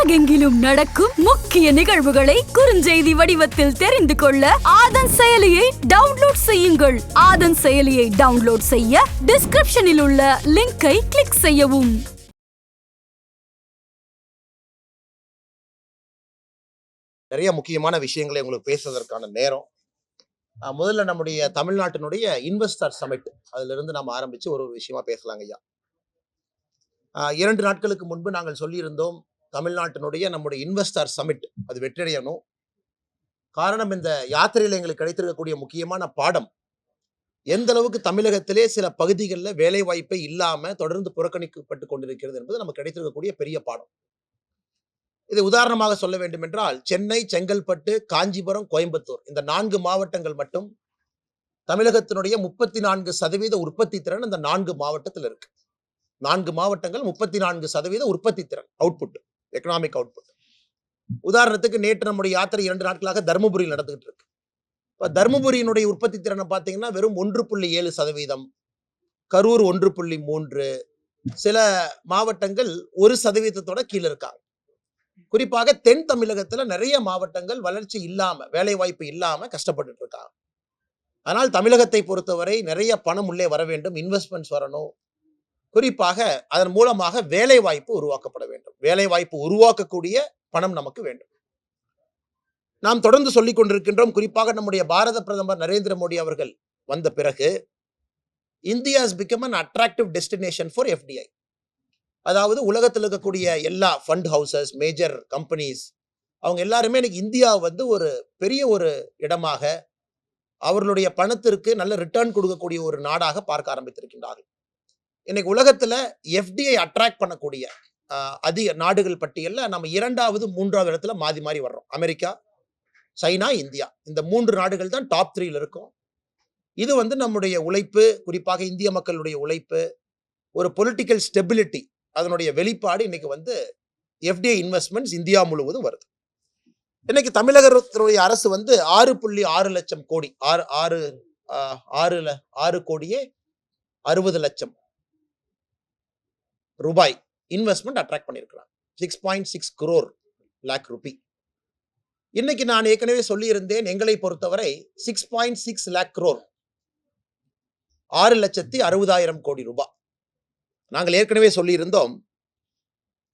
உலகெங்கிலும் நடக்கும் முக்கிய நிகழ்வுகளை குறுஞ்செய்தி வடிவத்தில் தெரிந்து கொள்ள ஆதன் செயலியை டவுன்லோட் செய்யுங்கள். ஆதன் செயலியை டவுன்லோட் செய்ய டிஸ்கிரிப்ஷனில் உள்ள லிங்கை கிளிக் செய்யவும். நிறைய முக்கியமான விஷயங்களை உங்களுக்கு பேசுவதற்கான நேரம். முதல்ல நம்முடைய தமிழ்நாட்டினுடைய இன்வெஸ்டர் சமிட் அதுல இருந்து நம்ம ஆரம்பிச்சு ஒரு விஷயமா பேசலாங்க ஐயா. 2 நாட்களுக்கு முன்பு நாங்கள் சொல்லியிருந்தோம், தமிழ்நாட்டினுடைய நம்முடைய இன்வெஸ்டர் சமிட் அது வெற்றியடையணும். காரணம், இந்த யாத்திரையில் எங்களுக்கு கிடைத்திருக்கக்கூடிய முக்கியமான பாடம், எந்த அளவுக்கு தமிழகத்திலே சில பகுதிகளில் வேலை வாய்ப்பை இல்லாம தொடர்ந்து புறக்கணிக்கப்பட்டு கொண்டிருக்கிறது என்பது நமக்கு கிடைத்திருக்கக்கூடிய பெரிய பாடம். இதை உதாரணமாக சொல்ல வேண்டும் என்றால், சென்னை, செங்கல்பட்டு, காஞ்சிபுரம், கோயம்புத்தூர் இந்த 4 மாவட்டங்கள் மட்டும் தமிழகத்தினுடைய 34% உற்பத்தி திறன் இந்த 4 மாவட்டத்தில் இருக்கு. 4 மாவட்டங்கள் 34% உற்பத்தி திறன், அவுட்புட், எக்கனாமிக் அவுட்புட். உதாரணத்துக்கு நேற்று நம்முடைய யாத்திரை 2 நாட்களாக தருமபுரியில் நடந்துகிட்டு இருக்கு. இப்போ தருமபுரியினுடைய உற்பத்தி திறனை பார்த்தீங்கன்னா வெறும் 1.7%, கரூர் 1.3%, சில மாவட்டங்கள் 1% கீழே இருக்காங்க. குறிப்பாக தென் தமிழகத்துல நிறைய மாவட்டங்கள் வளர்ச்சி இல்லாம, வேலை வாய்ப்பு இல்லாம கஷ்டப்பட்டு இருக்காங்க. ஆனால் தமிழகத்தை பொறுத்தவரை நிறைய பணம் உள்ளே வர வேண்டும், இன்வெஸ்ட்மெண்ட்ஸ் வரணும். குறிப்பாக அதன் மூலமாக வேலை வாய்ப்பு உருவாக்கப்பட வேண்டும். வேலை வாய்ப்பு உருவாக்கக்கூடிய பணம் நமக்கு வேண்டும். நாம் தொடர்ந்து சொல்லிக் கொண்டிருக்கின்றோம். குறிப்பாக நம்முடைய பாரத பிரதமர் நரேந்திர மோடி அவர்கள் வந்த பிறகு India has become an attractive destination for FDI. அதாவது உலகத்தில் இருக்கக்கூடிய எல்லா ஃபண்ட் ஹவுசஸ், மேஜர் கம்பெனிஸ், அவங்க எல்லாருமே இன்னைக்கு இந்தியா ஒரு பெரிய ஒரு இடமாக, அவர்களுடைய பணத்திற்கு நல்ல ரிட்டர்ன் கொடுக்கக்கூடிய ஒரு நாடாக பார்க்க ஆரம்பித்திருக்கின்றார்கள். இன்னைக்கு உலகத்துல FDI அட்ராக்ட் பண்ணக்கூடிய அதிக நாடுகள் பட்டியலில் நம்ம 2வது 3வது இடத்துல மாறி மாறி வர்றோம். அமெரிக்கா, சைனா, இந்தியா, இந்த 3 நாடுகள் தான் டாப் 3ல இருக்கும். இது நம்முடைய உழைப்பு, குறிப்பாக இந்திய மக்களுடைய உழைப்பு, ஒரு பொலிட்டிக்கல் ஸ்டெபிலிட்டி, அதனுடைய வெளிப்பாடு. இன்னைக்கு FDI இன்வெஸ்ட்மெண்ட்ஸ் இந்தியா முழுவதும் வருது. இன்னைக்கு தமிழகத்துடைய அரசு 6.6 லட்சம் கோடி, 6 கோடியே 60 லட்சம் ரூபாய் இன்வெஸ்ட்மெண்ட் அட்ராக்ட் பண்ணியிருக்கிறாங்க. 6.6 crore lakh rupee. இன்னைக்கு நான் ஏற்கனவே சொல்லியிருந்தேன், எங்களை பொறுத்தவரை 6.6 lakh crore, 6,60,000 கோடி ரூபாய். நாங்கள் ஏற்கனவே சொல்லியிருந்தோம்,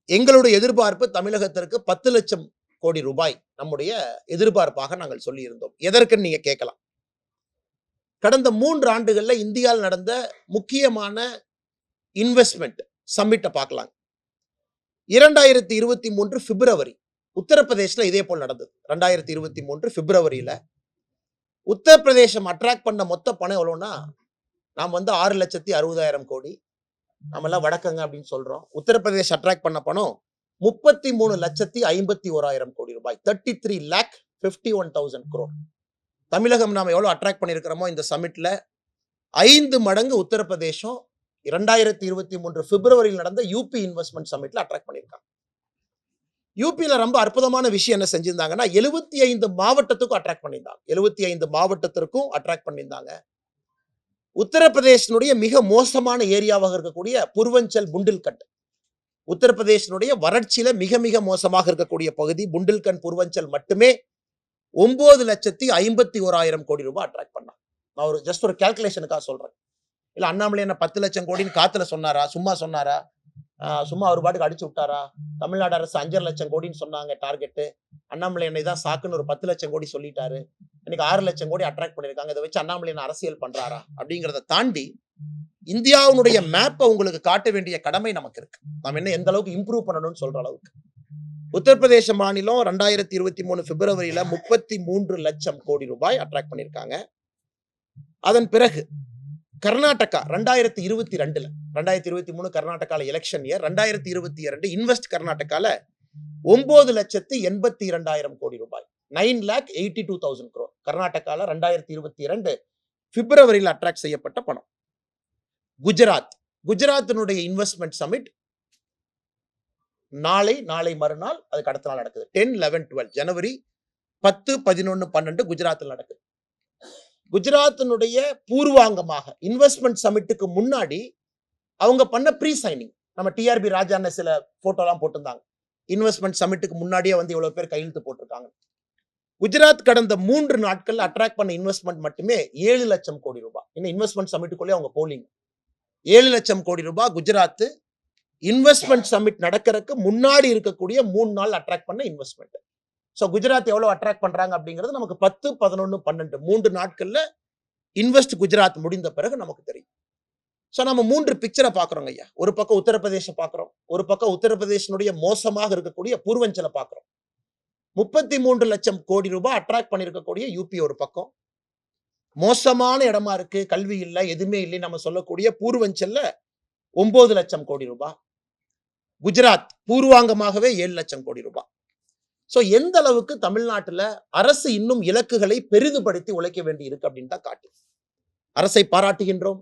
எங்களுடைய எதிர்பார்ப்பு தமிழகத்திற்கு 10 லட்சம் கோடி ரூபாய் நம்முடைய எதிர்பார்ப்பாக நாங்கள் சொல்லியிருந்தோம். எதற்குன்னு நீங்க கேட்கலாம். கடந்த 3 ஆண்டுகள்ல இந்தியாவில் நடந்த முக்கியமான இன்வெஸ்ட்மெண்ட் சம்மிட்டை பார்க்கலாம். 2023 பிப்ரவரி உத்தரப்பிரதேசல இதே போல் நடந்தது. 2023 பிப்ரவரியில உத்தரப்பிரதேசம் அட்ராக்ட் பண்ண மொத்த பணம் எவ்வளவுனா, நாம் 6,60,000 கோடி, நம்ம எல்லாம் வடக்கங்க அப்படின்னு சொல்றோம். உத்தரப்பிரதேஷ் அட்ராக்ட் பண்ண பணம் 33,51,000 கோடி ரூபாய், 33,51,000 crore. தமிழகம் நாம எவ்வளவு அட்ராக்ட் பண்ணியிருக்கிறோமோ இந்த சமிட்ல 5 மடங்கு உத்தரப்பிரதேசம் 2023 பிப்ரவரியில் நடந்த யூபி இன்வெஸ்ட்மெண்ட் சமிட்ல அட்ராக்ட் பண்ணியிருக்காங்க. யூபியில ரொம்ப அற்புதமான விஷயம் என்ன செஞ்சிருந்தாங்கன்னா, 75 மாவட்டத்துக்கும் அட்ராக்ட் பண்ணியிருந்தாங்க. 75 மாவட்டத்திற்கும் அட்ராக்ட் பண்ணியிருந்தாங்க. உத்தரப்பிரதேசனுடைய மிக மோசமான ஏரியாவாக இருக்கக்கூடிய பூர்வஞ்சல், புண்டில்கண்ட், உத்தரப்பிரதேசனுடைய வறட்சியில மிக மிக மோசமாக இருக்கக்கூடிய பகுதி புண்டில்கண்ட், பூர்வஞ்சல் மட்டுமே 9,51,000 கோடி ரூபாய் அட்ராக்ட் பண்ணாங்க. நான் ஒரு கால்குலேஷனுக்காக சொல்றேன். இல்ல அண்ணாமலை என்ன 10 லட்சம் கோடின்னு காத்துல சொன்னாரா, சும்மா சொன்னாரா, சும்மா ஒரு பாட்டுக்கு அடிச்சு விட்டாரா? தமிழ்நாடு அரசு 5.5 லட்சம் கோடின்னு சொன்னாங்க டார்கெட்டு. அண்ணாமலை என்னை தான் சாக்குன்னு ஒரு 10 லட்சம் கோடி சொல்லிட்டாரு. இன்னைக்கு 6 லட்சம் கோடி அட்ராக்ட் பண்ணிருக்காங்க. இதை வச்சு அண்ணாமலை அரசியல் பண்றாரா அப்படிங்கிறத தாண்டி இந்தியாவுடைய மேப்பை உங்களுக்கு காட்ட வேண்டிய கடமை நமக்கு இருக்கு. நாம் என்ன எந்த அளவுக்கு இம்ப்ரூவ் பண்ணணும்னு சொல்ற அளவுக்கு. உத்தரப்பிரதேச மாநிலம் 2023 பிப்ரவரியில 33 லட்சம் கோடி ரூபாய் அட்ராக்ட் பண்ணிருக்காங்க. அதன் பிறகு கர்நாடகா 2022ல, 2023 கர்நாடகால எலெக்ஷன் இயர், 2022 இன்வெஸ்ட் கர்நாடகால 9,82,000 கோடி ரூபாய், 9,82,000 crore கர்நாடகால 2022 பிப்ரவரியில் அட்ராக்ட் செய்யப்பட்ட பணம். குஜராத்தினுடைய இன்வெஸ்ட்மெண்ட் சமிட் நாளை மறுநாள், அதுக்கு அடுத்த நாள் நடக்குது. 10, 11, 12 ஜனவரி 10, 11, 12 குஜராத்தில் நடக்குது. குஜராத்தினுடைய பூர்வாங்கமாக இன்வெஸ்ட்மெண்ட் சமிட்டுக்கு முன்னாடி அவங்க பண்ண ப்ரீ சைனிங், நம்ம டிஆர்பி ராஜான்னு சில போட்டோலாம் போட்டிருந்தாங்க. இன்வெஸ்ட்மெண்ட் சமிட்டுக்கு முன்னாடியே வந்து இவ்வளவு பேர் கையெழுத்து போட்டிருக்காங்க. குஜராத் கடந்த 3 நாட்கள்ல அட்ராக்ட் பண்ண இன்வெஸ்ட்மெண்ட் மட்டுமே 7 லட்சம் கோடி ரூபாய். இன்னும் இன்வெஸ்ட்மெண்ட் சமிட்டுக்குள்ளே அவங்க போலிங்க. 7 லட்சம் கோடி ரூபாய் குஜராத் இன்வெஸ்ட்மெண்ட் சமிட் நடக்கிறதுக்கு முன்னாடி இருக்கக்கூடிய 3 நாள் அட்ராக்ட் பண்ண இன்வெஸ்ட்மெண்ட். ஸோ குஜராத் எவ்வளவு அட்ராக்ட் பண்றாங்க அப்படிங்கிறது நமக்கு 10, 11, 12 3 நாட்கள்ல இன்வெஸ்ட் குஜராத் முடிந்த பிறகு நமக்கு தெரியும். ஸோ நம்ம 3 பிக்சரை பார்க்குறோங்க ஐயா. ஒரு பக்கம் உத்தரப்பிரதேச பார்க்குறோம், ஒரு பக்கம் உத்தரப்பிரதேசனுடைய மோசமாக இருக்கக்கூடிய பூர்வஞ்சலை பார்க்குறோம். 33 லட்சம் கோடி ரூபாய் அட்ராக்ட் பண்ணியிருக்கக்கூடிய யூபி ஒரு பக்கம், மோசமான இடமா இருக்கு, கல்வி இல்லை, எதுவுமே இல்லை நம்ம சொல்லக்கூடிய பூர்வஞ்சல்ல 9 லட்சம் கோடி ரூபாய், குஜராத் பூர்வாங்கமாகவே 7 லட்சம் கோடி ரூபாய். ஸோ எந்த அளவுக்கு தமிழ்நாட்டில் அரசு இன்னும் இலக்குகளை பெரிதுபடுத்தி உழைக்க வேண்டி இருக்கு அப்படின்னு தான் காட்டு. அரசை பாராட்டுகின்றோம்.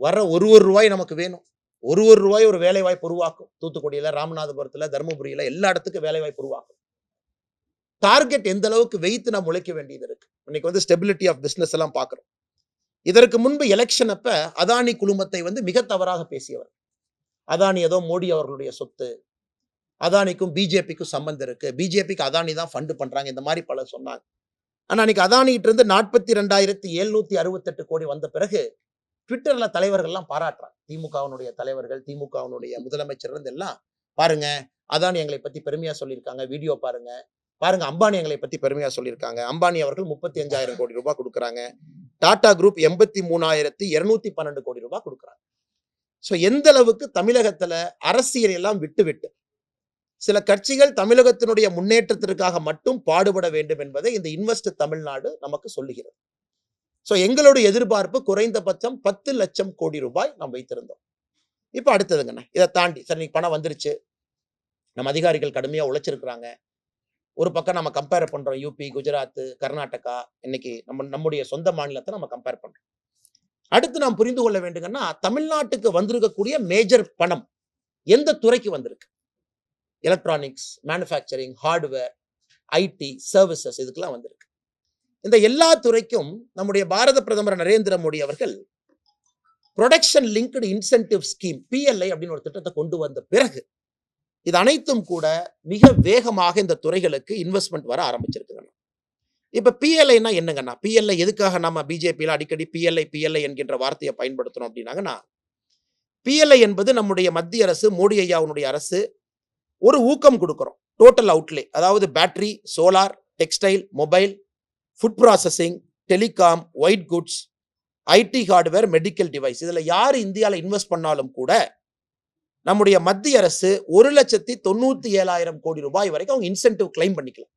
வர ஒரு ரூபாய் நமக்கு வேணும். ஒரு ரூபாய் ஒரு வேலை வாய்ப்பு உருவாக்கும். தூத்துக்குடியில, ராமநாதபுரத்துல, தருமபுரியில எல்லா இடத்துக்கும் வேலை வாய்ப்பு உருவாக்கும். டார்கெட் எந்த அளவுக்கு வைத்து நாம் உழைக்க வேண்டியது இருக்கு. இன்னைக்கு வந்து ஸ்டெபிலிட்டி ஆஃப் பிசினஸ் எல்லாம் பார்க்கிறோம். இதற்கு முன்பு எலெக்ஷன் அப்ப அதானி குழுமத்தை வந்து மிக தவறாக பேசியவர். அதானி ஏதோ மோடி அவர்களுடைய சொத்து, அதானிக்கும் பிஜேபிக்கும் சம்பந்தம் இருக்கு, பிஜேபிக்கு அதானி தான் ஃபண்ட் பண்றாங்க, இந்த மாதிரி பல சொன்னாங்க. ஆனா அன்னைக்கு அதானிகிட்ட இருந்து 42,768 கோடி வந்த பிறகு ட்விட்டர்ல தலைவர்கள்லாம் பாராட்டுறாங்க. திமுகவினுடைய தலைவர்கள், திமுகவினுடைய முதலமைச்சர் இருந்து எல்லாம் பாருங்க, அதானி எங்களை பத்தி பெருமையா சொல்லியிருக்காங்க, வீடியோ பாருங்க, பாருங்க அம்பானி எங்களை பத்தி பெருமையா சொல்லியிருக்காங்க. அம்பானி அவர்கள் 35,000 கோடி ரூபாய் கொடுக்குறாங்க. டாடா குரூப் 83,212 கோடி ரூபாய் கொடுக்குறாங்க. ஸோ எந்த அளவுக்கு தமிழகத்துல அரசியல் எல்லாம் விட்டு சில கட்சிகள் தமிழகத்தினுடைய முன்னேற்றத்திற்காக மட்டும் பாடுபட வேண்டும் என்பதை இந்த இன்வெஸ்ட் தமிழ்நாடு நமக்கு சொல்லுகிறது. ஸோ எங்களுடைய எதிர்பார்ப்பு குறைந்தபட்சம் 10 லட்சம் கோடி ரூபாய் நாம் வைத்திருந்தோம். இப்போ அடுத்ததுங்கண்ணா, இதை தாண்டி சரி இன்னைக்கு பணம் வந்துருச்சு, நம்ம அதிகாரிகள் கடுமையா உழைச்சிருக்கிறாங்க. ஒரு பக்கம் நம்ம கம்பேர் பண்றோம், யூபி, குஜராத், கர்நாடகா, இன்னைக்கு நம்முடைய சொந்த மாநிலத்தை நம்ம கம்பேர் பண்றோம். அடுத்து நாம் புரிந்து கொள்ள வேண்டுங்கன்னா, தமிழ்நாட்டுக்கு வந்திருக்கக்கூடிய மேஜர் பணம் எந்த துறைக்கு வந்திருக்கு? Electronics, manufacturing, hardware, IT, services, இதுக்கெல்லாம் வந்திருக்கு. இந்த எல்லா துறைக்கும் நம்முடைய பாரத பிரதமர் நரேந்திர மோடி அவர்கள் production linked incentive scheme PLI அப்படின்னு ஒரு திட்டத்தை கொண்டு வந்த பிறகு இது அனைத்தும் கூட மிக வேகமாக இந்த துறைகளுக்கு இன்வெஸ்ட்மெண்ட் வர ஆரம்பிச்சிருக்குங்க. இப்ப PLIனா என்னங்கன்னா, PLI எதுக்காக நம்ம பிஜேபியில அடிக்கடி PLI என்கின்ற வார்த்தையை பயன்படுத்தணும் அப்படின்னாங்கன்னா, PLI என்பது நம்முடைய மத்திய அரசு, மோடி ஐயாவுடைய அரசு ஒரு ஊக்கம் கொடுக்கிறோம். டோட்டல் அவுட்லே, அதாவது battery, solar, textile, mobile, food processing, telecom, white goods, IT hardware, medical device, இதுல யார் இந்தியாவில் இன்வெஸ்ட் பண்ணாலும் கூட நம்முடைய மத்திய அரசு 1,97,000 கோடி ரூபாய் வரைக்கும் அவங்க இன்சென்டிவ் கிளைம் பண்ணிக்கலாம்.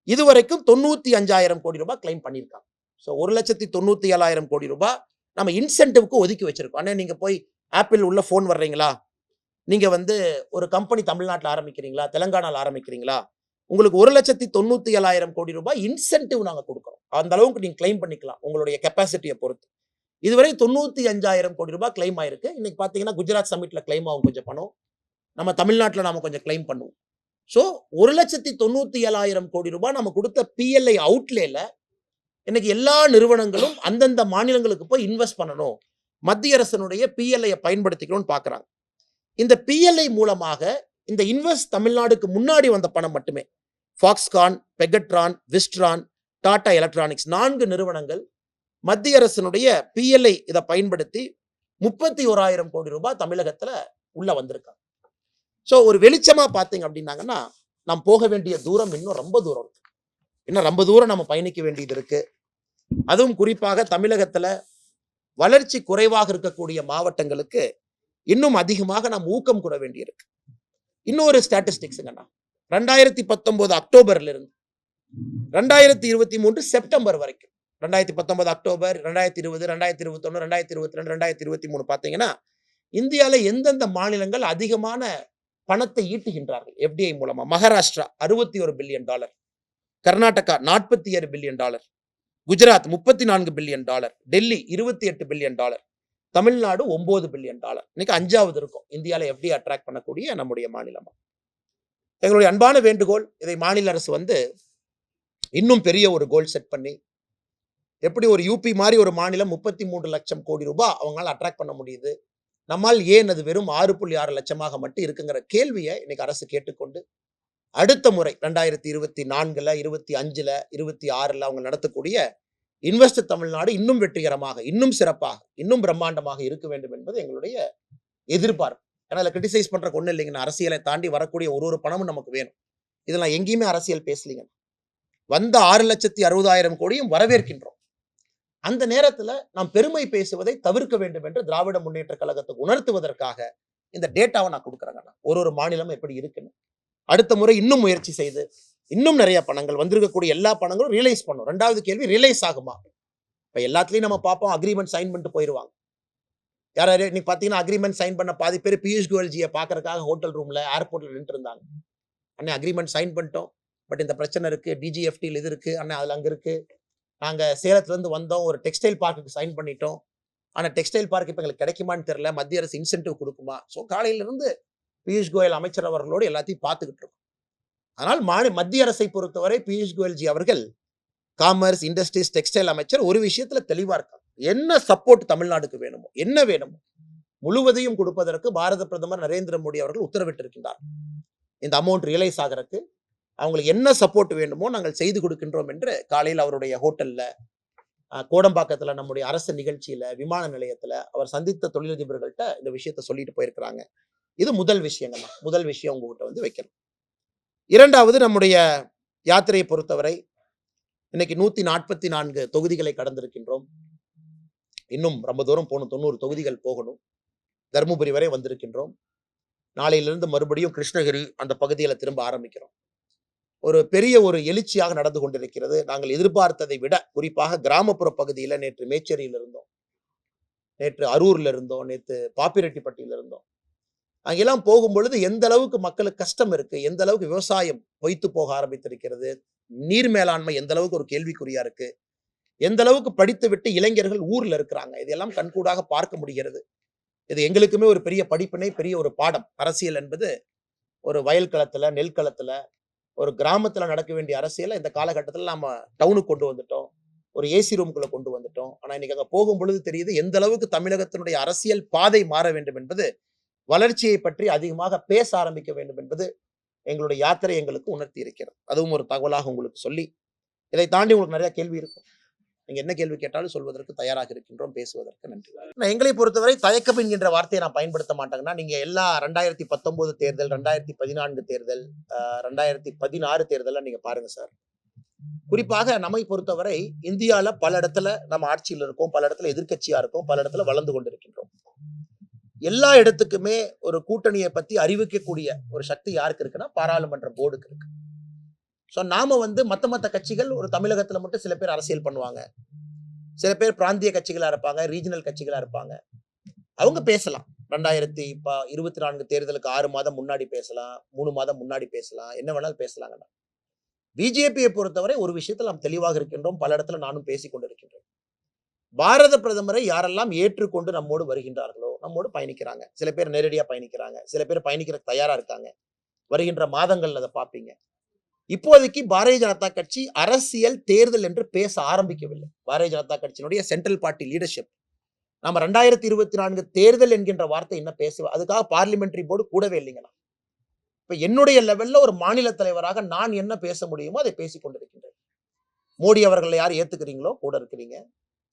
இதுவரைக்கும் 95,000 கோடி ரூபாய் கிளைம் பண்ணியிருக்காங்க. ஸோ 1,97,000 கோடி ரூபாய் நம்ம இன்சென்டிவ்க்கு ஒதுக்கி வச்சிருக்கோம். ஆனால் நீங்க போய் ஆப்பிள் உள்ள ஃபோன் வர்றீங்களா, நீங்க வந்து ஒரு கம்பெனி தமிழ்நாட்டில் ஆரம்பிக்கிறீங்களா, தெலங்கானாவில் ஆரம்பிக்கிறீங்களா, உங்களுக்கு 1,97,000 கோடி ரூபாய் இன்சென்டிவ் நாங்க கொடுக்குறோம். அந்த அளவுக்கு நீங்க கிளைம் பண்ணிக்கலாம் உங்களுடைய கெப்பாசிட்டியை பொறுத்து. இதுவரை 95,000 கோடி ரூபாய் கிளைம் ஆயிருக்கு. இன்னைக்கு பாத்தீங்கன்னா குஜராத் சமிட்ல கிளைம் ஆகும் கொஞ்சம் பணம், நம்ம தமிழ்நாட்டில் நாம கொஞ்சம் கிளைம் பண்ணுவோம். ஸோ 1,97,000 கோடி ரூபாய் நம்ம கொடுத்த PLI அவுட்லேல இன்னைக்கு எல்லா நிறுவனங்களும் அந்தந்த மாநிலங்களுக்கு போய் இன்வெஸ்ட் பண்ணணும், மத்திய அரசனுடைய PLI பயன்படுத்திக்கணும்னு பாக்குறாங்க. இந்த PLI மூலமாக இந்த இன்வெஸ்ட் தமிழ்நாடுக்கு முன்னாடி வந்த பணம் மட்டுமே Foxconn, Pegatron, Wistron, Tata electronics 4 நிறுவனங்கள் மத்திய அரசனுடைய PLI இதை பயன்படுத்தி 31,000 கோடி ரூபாய் தமிழகத்துல உள்ள வந்திருக்காங்க. ஸோ ஒரு வெளிச்சமா பார்த்தீங்க அப்படின்னாங்கன்னா, நாம் போக வேண்டிய தூரம் இன்னும் ரொம்ப தூரம் இருக்கு. இன்னும் ரொம்ப தூரம் நம்ம பயணிக்க வேண்டியது இருக்கு. அதுவும் குறிப்பாக தமிழகத்துல வளர்ச்சி குறைவாக இருக்கக்கூடிய மாவட்டங்களுக்கு இன்னும் அதிகமாக நாம் ஊக்கம் கூட வேண்டியிருக்கு. இன்னொரு ஸ்டாட்டிஸ்டிக்ஸுங்கண்ணா, 2019 அக்டோபர்ல இருந்து 2023 செப்டம்பர் வரைக்கும், 2019 அக்டோபர், 2020, 2021, 2022, 2023 பார்த்தீங்கன்னா இந்தியாவில் எந்தெந்த மாநிலங்கள் அதிகமான பணத்தை ஈட்டுகின்றார்கள் FDI மூலமா? Maharashtra $61 billion, Karnataka $47 billion, Gujarat $34 billion, Delhi $28 billion, Tamil Nadu $9 billion. இன்னைக்கு 5வது இருக்கும் இந்தியாவில் FDI அட்ராக்ட் பண்ணக்கூடிய நம்முடைய மாநிலமா. எங்களுடைய அன்பான வேண்டுகோள், இதை மாநில அரசு வந்து இன்னும் பெரிய ஒரு கோல் செட் பண்ணி, எப்படி ஒரு யூபி மாதிரி ஒரு மாநிலம் 33 லட்சம் கோடி ரூபாய் அவங்களால அட்ராக்ட் பண்ண முடியுது, நம்மால் ஏன் அது வெறும் 6.6 லட்சமாக மட்டும் இருக்குங்கிற கேள்வியை இன்னைக்கு அரசு கேட்டுக்கொண்டு அடுத்த முறை 2024ல் 25ல் 26ல் அவங்க நடத்தக்கூடிய இன்வெஸ்ட் தமிழ்நாடு இன்னும் வெற்றிகரமாக, இன்னும் சிறப்பாக, இன்னும் பிரம்மாண்டமாக இருக்க வேண்டும் என்பது எங்களுடைய எதிர்பார்ப்பு. ஏன்னா அதில் கிரிட்டிசைஸ் பண்றதுக்கு ஒன்றும் இல்லைங்கண்ணா. அரசியலை தாண்டி வரக்கூடிய ஒரு பணமும் நமக்கு வேணும். இதெல்லாம் எங்கேயுமே அரசியல் பேசலீங்க. வந்த 6,60,000 கோடியும் வரவேற்கின்றோம். அந்த நேரத்துல நாம் பெருமை பேசுவதை தவிர்க்க வேண்டும் என்று திராவிட முன்னேற்ற கழகத்துக்கு உணர்த்துவதற்காக இந்த டேட்டாவை நான் கொடுக்குறேங்கண்ணா. ஒரு மாநிலம் எப்படி இருக்குன்னு அடுத்த முறை இன்னும் முயற்சி செய்து இன்னும் நிறைய பணங்கள் வந்திருக்கக்கூடிய எல்லா பணங்களும் ரியலைஸ் பண்ணும். 2வது கேள்வி, ரியலைஸ் ஆகுமா? இப்ப எல்லாத்துலயும் நம்ம பார்ப்போம், அக்ரிமெண்ட் சைன் பண்ணிட்டு போயிடுவாங்க. யாராரு இன்னைக்கு பாத்தீங்கன்னா அக்ரிமெண்ட் சைன் பண்ண பாதி பேர் பியூஷ் கோயல்ஜியை பாக்குறதுக்காக ஹோட்டல் ரூம்ல ஏர்போர்ட்ல நின்று இருந்தாங்க. அண்ணே அக்ரிமெண்ட் சைன் பண்ணிட்டோம், பட் இந்த பிரச்சனை இருக்கு, டிஜிஎஃப்டியில் இது இருக்கு, அண்ணே அதுல அங்க இருக்கு, நாங்க சேலத்துல இருந்து வந்தோம், ஒரு டெக்ஸ்டைல் பார்க்குக்கு சைன் பண்ணிட்டோம், ஆனா டெக்ஸ்டைல் பார்க் இப்ப எங்களுக்கு கிடைக்குமான்னு தெரியல, மத்திய அரசு இன்சென்டிவ் கொடுக்குமா? ஸோ காலையில இருந்து பியூஷ் கோயல் அமைச்சர் அவர்களோடு எல்லாத்தையும் பார்த்துக்கிட்டு இருக்கோம். ஆனால் மத்திய அரசை பொறுத்தவரை பியூஷ் கோயல்ஜி அவர்கள் காமர்ஸ், இண்டஸ்ட்ரீஸ், டெக்ஸ்டைல் அமைச்சர் ஒரு விஷயத்துல தெளிவா இருக்காங்க. என்ன சப்போர்ட் தமிழ்நாடுக்கு வேணுமோ, என்ன வேணுமோ முழுவதையும் கொடுப்பதற்கு பாரத பிரதமர் நரேந்திர மோடி அவர்கள் உத்தரவிட்டிருக்கின்றார். இந்த அமௌண்ட் ரியலைஸ் ஆகிறதுக்கு அவங்களுக்கு என்ன சப்போர்ட் வேண்டுமோ நாங்கள் செய்து கொடுக்கின்றோம் என்று காலையில் அவருடைய ஹோட்டல்ல, கோடம்பாக்கத்துல நம்முடைய அரசு நிகழ்ச்சியில, விமான நிலையத்துல அவர் சந்தித்த தொழிலதிபர்கள்ட்ட இந்த விஷயத்த சொல்லிட்டு போயிருக்கிறாங்க. இது முதல் விஷயங்கள்லாம். முதல் விஷயம் உங்ககிட்ட வைக்கணும். 2வது, நம்முடைய யாத்திரையை பொறுத்தவரை இன்னைக்கு 144 தொகுதிகளை கடந்திருக்கின்றோம். இன்னும் ரொம்ப தூரம் போகணும், 90 தொகுதிகள் போகணும். தருமபுரி வரை வந்திருக்கின்றோம். நாளையிலிருந்து மறுபடியும் கிருஷ்ணகிரி அந்த பகுதியில் திரும்ப ஆரம்பிக்கிறோம். ஒரு பெரிய ஒரு எழுச்சியாக நடந்து கொண்டிருக்கிறது. நாங்கள் எதிர்பார்த்ததை விட குறிப்பாக கிராமப்புற பகுதியில் நேற்று மேச்சேரியில் இருந்தோம், நேற்று அரூர்ல இருந்தோம், நேற்று பாப்பிரெட்டிப்பட்டியில் இருந்தோம். அங்கெல்லாம் போகும்பொழுது எந்த அளவுக்கு மக்களுக்கு கஷ்டம் இருக்கு, எந்த அளவுக்கு விவசாயம் பொய்த்து போக ஆரம்பித்திருக்கிறது, நீர் மேலாண்மை எந்த அளவுக்கு ஒரு கேள்விக்குறியா இருக்கு, எந்த அளவுக்கு படித்து விட்டு இளைஞர்கள் ஊர்ல இருக்கிறாங்க, இதெல்லாம் கண்கூடாக பார்க்க முடிகிறது. இது எங்களுக்குமே ஒரு பெரிய படிப்பினை, பெரிய ஒரு பாடம். அரசியல் என்பது ஒரு வயல் களத்துல, நெல் களத்துல, ஒரு கிராமத்துல நடக்க வேண்டிய அரசியலை இந்த காலகட்டத்தில் நாம டவுனுக்கு கொண்டு வந்துட்டோம், ஒரு ஏசி ரூம்குள்ள கொண்டு வந்துட்டோம். ஆனா இன்னைக்கு அங்க போகும் பொழுது தெரியுது எந்த அளவுக்கு தமிழகத்தினுடைய அரசியல் பாதை மாற வேண்டும் என்பது, வளர்ச்சியை பற்றி அதிகமாக பேச ஆரம்பிக்க வேண்டும் என்பது எங்களுடைய யாத்திரை எங்களுக்கு உணர்த்தி இருக்கிறது. அதுவும் ஒரு தகவலாக உங்களுக்கு சொல்லி, இதை தாண்டி உங்களுக்கு நிறைய கேள்வி இருக்கும். நீங்க என்ன கேள்வி கேட்டாலும் சொல்வதற்கு தயாராக இருக்கின்றோம், பேசுவதற்கு நன்றி. எங்களை பொறுத்தவரை தயக்கம் என்கின்ற வார்த்தையை நான் பயன்படுத்த மாட்டேங்கன்னா, நீங்க எல்லா 2019 தேர்தல், 2014 தேர்தல், 2016 தேர்தல் நீங்க பாருங்க சார். குறிப்பாக நம்மை பொறுத்தவரை இந்தியால பல இடத்துல நம்ம ஆட்சியில் இருக்கோம், பல இடத்துல எதிர்க்கட்சியா இருக்கோம், பல இடத்துல வளர்ந்து கொண்டிருக்கின்றோம். எல்லா இடத்துக்குமே ஒரு கூட்டணியை பத்தி அறிவிக்கக்கூடிய ஒரு சக்தி யாருக்கு இருக்குன்னா பாராளுமன்ற போர்டுக்கு இருக்கு. ஸோ நாம மத்த கட்சிகள் ஒரு தமிழகத்துல மட்டும் சில பேர் அரசியல் பண்ணுவாங்க, சில பேர் பிராந்திய கட்சிகளா இருப்பாங்க, ரீஜனல் கட்சிகளா இருப்பாங்க. அவங்க பேசலாம். 2024 தேர்தலுக்கு 6 மாதம் முன்னாடி பேசலாம், 3 மாதம் முன்னாடி பேசலாம், என்ன வேணாலும் பேசலாங்கண்ணா. பிஜேபியை பொறுத்தவரை ஒரு விஷயத்தில் நாம் தெளிவாக இருக்கின்றோம், பல இடத்துல நானும் பேசிக் கொண்டிருக்கின்றேன். பாரத பிரதமரை யாரெல்லாம் ஏற்றுக்கொண்டு நம்மோடு வருகின்றார்களோ நம்மோடு பயணிக்கிறாங்க. சில பேர் நேரடியா பயணிக்கிறாங்க, சில பேர் பயணிக்கிறதுக்கு தயாரா இருக்காங்க. வருகின்ற மாதங்கள் அதை பார்ப்பீங்க. இப்போதைக்கு பாரதிய ஜனதா கட்சி அரசியல் தேர்தல் என்று பேச ஆரம்பிக்கவில்லை. பாரதிய ஜனதா கட்சியினுடைய சென்ட்ரல் பார்ட்டி லீடர்ஷிப் நம்ம 2024 தேர்தல் என்கின்ற வார்த்தை என்ன பேசுவோம், அதுக்காக பார்லிமெண்டரி போர்டு கூடவே இல்லைங்கண்ணா. இப்ப என்னுடைய லெவல்ல ஒரு மாநில தலைவராக நான் என்ன பேச முடியுமோ அதை பேசிக் கொண்டிருக்கின்றேன். மோடி அவர்களை யார் ஏத்துக்கிறீங்களோ கூட இருக்கிறீங்க,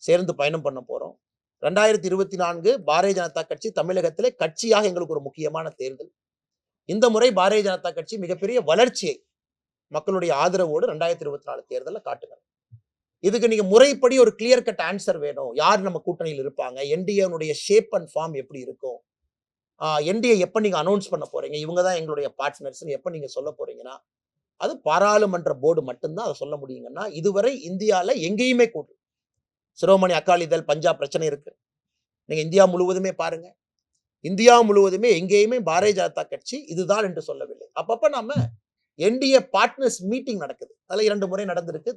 சேர்ந்து பயணம் பண்ண போறோம். 2024 பாரதிய ஜனதா கட்சி தமிழகத்திலே கட்சியாக எங்களுக்கு ஒரு முக்கியமான தேர்தல். இந்த முறை பாரதிய ஜனதா கட்சி மிகப்பெரிய வளர்ச்சியை மக்களுடைய ஆதரவோடு 2024 தேர்தலில் காட்டுங்க. இதுக்கு நீங்க முறைப்படி ஒரு கிளியர் கட் ஆன்சர் வேணும். யார் நம்ம கூட்டணியில் இருப்பாங்க, என்டிஏனுடைய ஷேப் அண்ட் ஃபார்ம் எப்படி இருக்கும், என்டிஏ எப்ப நீங்க அனௌன்ஸ் பண்ண போறீங்க, இவங்க தான் எங்களுடைய பார்ட்னர்ஸ் எப்ப நீங்க சொல்ல போறீங்கன்னா, அது பாராளுமன்ற போர்டு மட்டும்தான் அதை சொல்ல முடியுங்கன்னா. இதுவரை இந்தியால எங்கேயுமே கூட்டு சிரோமணி அகாலிதள் பஞ்சாப் பிரச்சனை இருக்கு. நீங்க இந்தியா முழுவதுமே பாருங்க, இந்தியா முழுவதுமே எங்கேயுமே பாரதிய ஜனதா கட்சி இதுதான் என்று சொல்லவில்லை. அப்பப்ப நாம என்டிஏ பார்ட்னர்ஸ் மீட்டிங் நடக்குது. அதில் 2 முறை நடந்திருக்கு.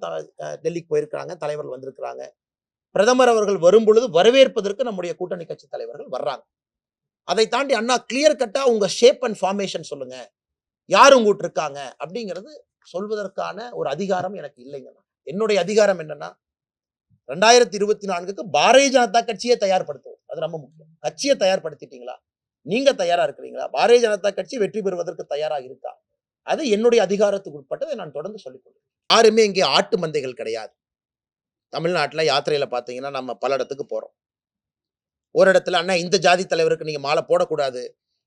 டெல்லிக்கு போயிருக்கிறாங்க, தலைவர்கள் வந்திருக்கிறாங்க. பிரதமர் அவர்கள் வரும் பொழுது வரவேற்பதற்கு நம்முடைய கூட்டணி கட்சி தலைவர்கள் வர்றாங்க. அதை தாண்டி அண்ணா கிளியர் கட்டா உங்க ஷேப் அண்ட் ஃபார்மேஷன் சொல்லுங்க, யார் உங்ககிட்ட இருக்காங்க அப்படிங்கிறது சொல்வதற்கான ஒரு அதிகாரம் எனக்கு இல்லைங்க. என்னுடைய அதிகாரம் என்னன்னா 2024க்கு பாரதிய ஜனதா கட்சியை தயார்படுத்துவோம். அது ரொம்ப முக்கியம். கட்சியை தயார்படுத்திட்டீங்களா? நீங்க தயாரா இருக்கிறீங்களா? பாரதிய ஜனதா கட்சி வெற்றி பெறுவதற்கு தயாரா இருக்கா? அது என்னுடைய அதிகாரத்துக்கு உட்பட்டதை நான் தொடர்ந்து சொல்லிக் கொள்கிறேன். யாருமே இங்கே ஆட்டு மந்தைகள் கிடையாது. தமிழ்நாட்டுல யாத்திரையில பார்த்தீங்கன்னா, நம்ம பல இடத்துக்கு போறோம். ஒரு இடத்துல, "அண்ணா இந்த ஜாதி தலைவருக்கு நீங்க மாலை போடக்கூடாது.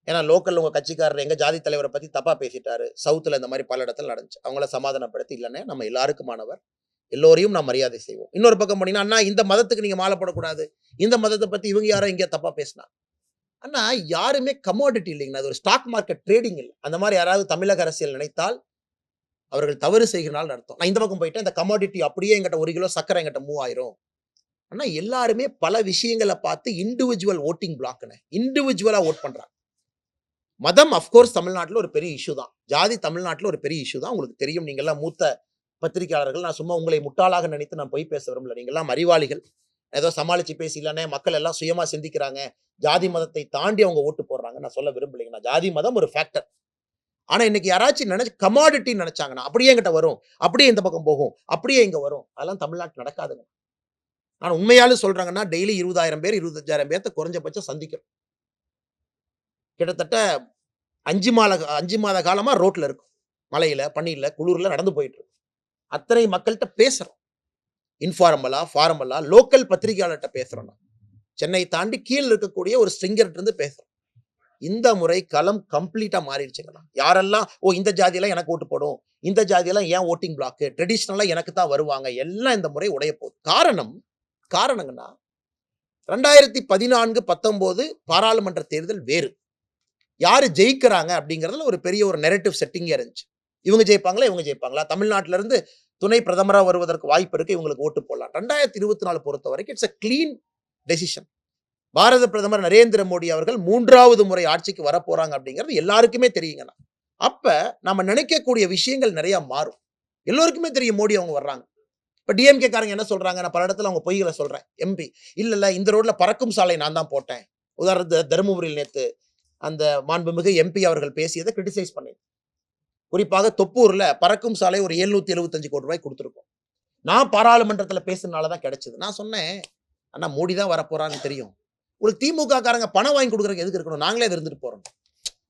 ஏன்னா லோக்கல்ல உங்க கட்சிக்காரர் எங்க ஜாதி தலைவர பத்தி தப்பா பேசிட்டாரு." சவுத்ல இந்த மாரி பல இடத்துல நடந்துச்சு. அவங்கள சமாதானப்படுத்தி, "இல்லண்ணே, நம்ம எல்லாருக்குமானவர். எல்லோரையும் நாம் மரியாதை செய்வோம்." இன்னொரு பக்கம் போனீங்கன்னா, "அண்ணா இந்த மதத்துக்கு நீங்க மாலை போடக்கூடாது. இந்த மதத்த பத்தி இவங்க யாரோ எங்கேயோ தப்பா பேசினா." அண்ணா, யாருமே கமோடிட்டி இல்லைங்கண்ணா. அது ஒரு ஸ்டாக் மார்க்கெட் ட்ரேடிங் இல்ல. அந்த மாரி யாராவது தமிழக அரசியல் நினைத்தால் அவர்கள் தவறு செய்கிறார்கள் அர்த்தம். நான் இந்த பக்கம் போயிட்டேன், இந்த கமோடிட்டி அப்படியே என்கிட்ட 1 கிலோ சர்க்கரை என்கிட்ட மூவ் ஆயிரும். ஆனா எல்லாருமே பல விஷயங்கள பார்த்து இண்டிவிஜுவல் வோட்டிங் பிளாக்னு இண்டிவிஜுவலா வோட் பண்றாங்க. மதம் அஃப்கோர்ஸ் தமிழ்நாட்டுல ஒரு பெரிய இஷ்யூ தான். ஜாதி தமிழ்நாட்டுல ஒரு பெரிய இஷ்யூ தான். உங்களுக்கு தெரியும். நீங்கெல்லாம் மூத்த பத்திரிகையாளர்கள். நான் சும்மா உங்களை முட்டாளாக நினைத்து நான் பொய் பேச விரும்பல. நீங்கெல்லாம் அறிவாளிகள். ஏதோ சமாளிச்சு பேசலனே, மக்கள் எல்லாம் சுயமா சிந்திக்கிறாங்க. ஜாதி மதத்தை தாண்டி அவங்க ஓட்டு போடுறாங்க. நான் சொல்ல விரும்பலைங்க. நான் ஜாதி மதம் ஒரு ஃபேக்டர். ஆனா இன்னைக்கு யாராச்சும் நினைச்சு கமாடிட்டி நினைச்சாங்கன்னா, அப்படியே என்கிட்ட வரும், அப்படியே இந்த பக்கம் போகும், அப்படியே இங்க வரும். அதெல்லாம் தமிழ்நாட்டுல நடக்காதுங்க. நான் உண்மையாலும் சொல்றாங்கன்னா, டெய்லி 20,000 பேர் 25,000 பேர்த்த குறைஞ்சபட்சம் சந்திக்கிறோம். கிட்டத்தட்ட 5 மாத காலமா ரோட்ல இருக்கும். மழையில, பனியில, குளிர்ல நடந்து போயிட்டு இருக்கும். அத்தனை மக்கள்கிட்ட பேசுறோம். இன்ஃபார்மலா, ஃபார்மலா, லோக்கல் பத்திரிகையாளர்கிட்ட பேசுறோம். நான் சென்னை தாண்டி கீழ இருக்கக்கூடிய ஒரு ஸ்ட்ரிங்கர்ட்ட இருந்து பேசுறோம். இந்த முறை களம் கம்ப்ளீட்டா மாறிடுச்சுங்கண்ணா. யாரெல்லாம் இந்த ஜாதியெல்லாம் எனக்கு ஓட்டு போடும், இந்த ஜாதியெல்லாம் ஏன் ஓட்டிங் பிளாக், ட்ரெடிஷனலா எனக்கு தான் வருவாங்க, எல்லாம் இந்த முறை உடைய போகுது. காரணங்கண்ணா 2014, 19 பாராளுமன்ற தேர்தல் வேறு. யாரு ஜெயிக்கிறாங்க அப்படிங்கிறதுல ஒரு பெரிய ஒரு நெரேட்டிவ் செட்டிங்கே இருந்துச்சு. இவங்க ஜெயிப்பாங்களா, இவங்க ஜெயிப்பாங்களா, தமிழ்நாட்டில இருந்து துணை பிரதமரா வருவதற்கு வாய்ப்பு இருக்கு, இவங்களுக்கு ஓட்டு போடலாம். 2024 பொறுத்த வரைக்கும் இட்ஸ் a clean decision. பாரத பிரதமர் நரேந்திர மோடி அவர்கள் 3வது முறை ஆட்சிக்கு வரப்போறாங்க அப்படிங்கிறது எல்லாருக்குமே தெரியுங்கண்ணா. அப்ப நம்ம நினைக்கக்கூடிய விஷயங்கள் நிறைய மாறும். எல்லோருக்குமே தெரியும் மோடி அவங்க வர்றாங்க. இப்ப டிஎம்கே காரங்க என்ன சொல்றாங்க, நான் பல இடத்துல அவங்க பொய்களை சொல்றேன். எம்பி இல்ல இந்த ரோட்ல பறக்கும் சாலை நான் தான் போட்டேன். உதாரணத்துக்கு தருமபுரியில் நேத்து அந்த மாண்புமிகு எம்பி அவர்கள் பேசியதை கிரிட்டிசைஸ் பண்ணி, குறிப்பாக தொப்பூர்ல பறக்கும் சாலை ஒரு 775 கோடி ரூபாய் கொடுத்துருக்கோம். நான் பாராளுமன்றத்தில் பேசுறதுனாலதான் கிடைச்சது. நான் சொன்னேன், அண்ணா மோடி தான் வரப்போறான்னு தெரியும். உங்களுக்கு திமுக காரங்க பணம் வாங்கி கொடுக்குறதுக்கு எதுக்கு இருக்கணும்? நாங்களே அது இருந்துட்டு போறோம்.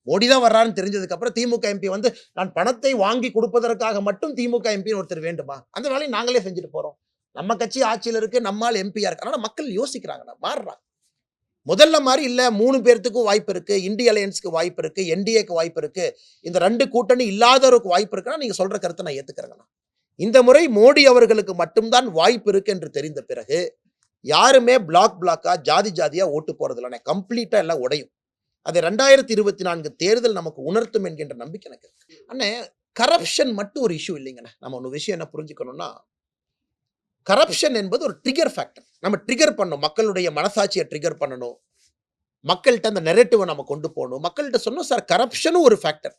மோடி தான் வர்றான்னு தெரிஞ்சதுக்கு அப்புறம் திமுக எம்பி வந்து நான் பணத்தை வாங்கி கொடுப்பதற்காக மட்டும் திமுக எம்பி ஒருத்தர் வேண்டுமா? அந்த வேலையை நாங்களே செஞ்சுட்டு போறோம். நம்ம கட்சி ஆட்சியில் இருக்கு, நம்மால் எம்பியா இருக்கு. ஆனா மக்கள் யோசிக்கிறாங்க, மாறுறாங்க. முதல்ல மாதிரி இல்ல, 3 பேர்த்துக்கும் வாய்ப்பு இருக்கு, இந்திய அலையன்ஸ்க்கு வாய்ப்பு இருக்கு, என்டிஏக்கு வாய்ப்பு இருக்கு, இந்த 2 கூட்டணி இல்லாதவருக்கு வாய்ப்பு இருக்குன்னா நீங்க சொல்ற கருத்தை நான் ஏத்துக்கிறேங்கண்ணா. இந்த முறை மோடி அவர்களுக்கு மட்டும்தான் வாய்ப்பு இருக்கு என்று தெரிந்த பிறகு யாருமே பிளாக்கா ஜாதியா ஓட்டு போறது இல்லை. கம்ப்ளீட்டா எல்லாம் உடையும். அதை 2024 தேர்தல் நமக்கு உணர்த்தும் என்கின்ற நம்பிக்கை எனக்கு இருக்கு. அண்ணே, கரப்ஷன் மட்டும் ஒரு இஷ்யூ இல்லைங்கண்ணா. நம்ம ஒரு விஷயம் என்ன புரிஞ்சுக்கணும்னா, கரப்ஷன் என்பது ஒரு ட்ரிகர் ஃபேக்டர். நம்ம ட்ரிகர் பண்ணணும், மக்களுடைய மனசாட்சியை ட்ரிகர் பண்ணணும், மக்கள்கிட்ட அந்த நெரேட்டிவை நம்ம கொண்டு போகணும். மக்கள்கிட்ட சொன்னோம் சார், கரப்ஷனும் ஒரு ஃபேக்டர்.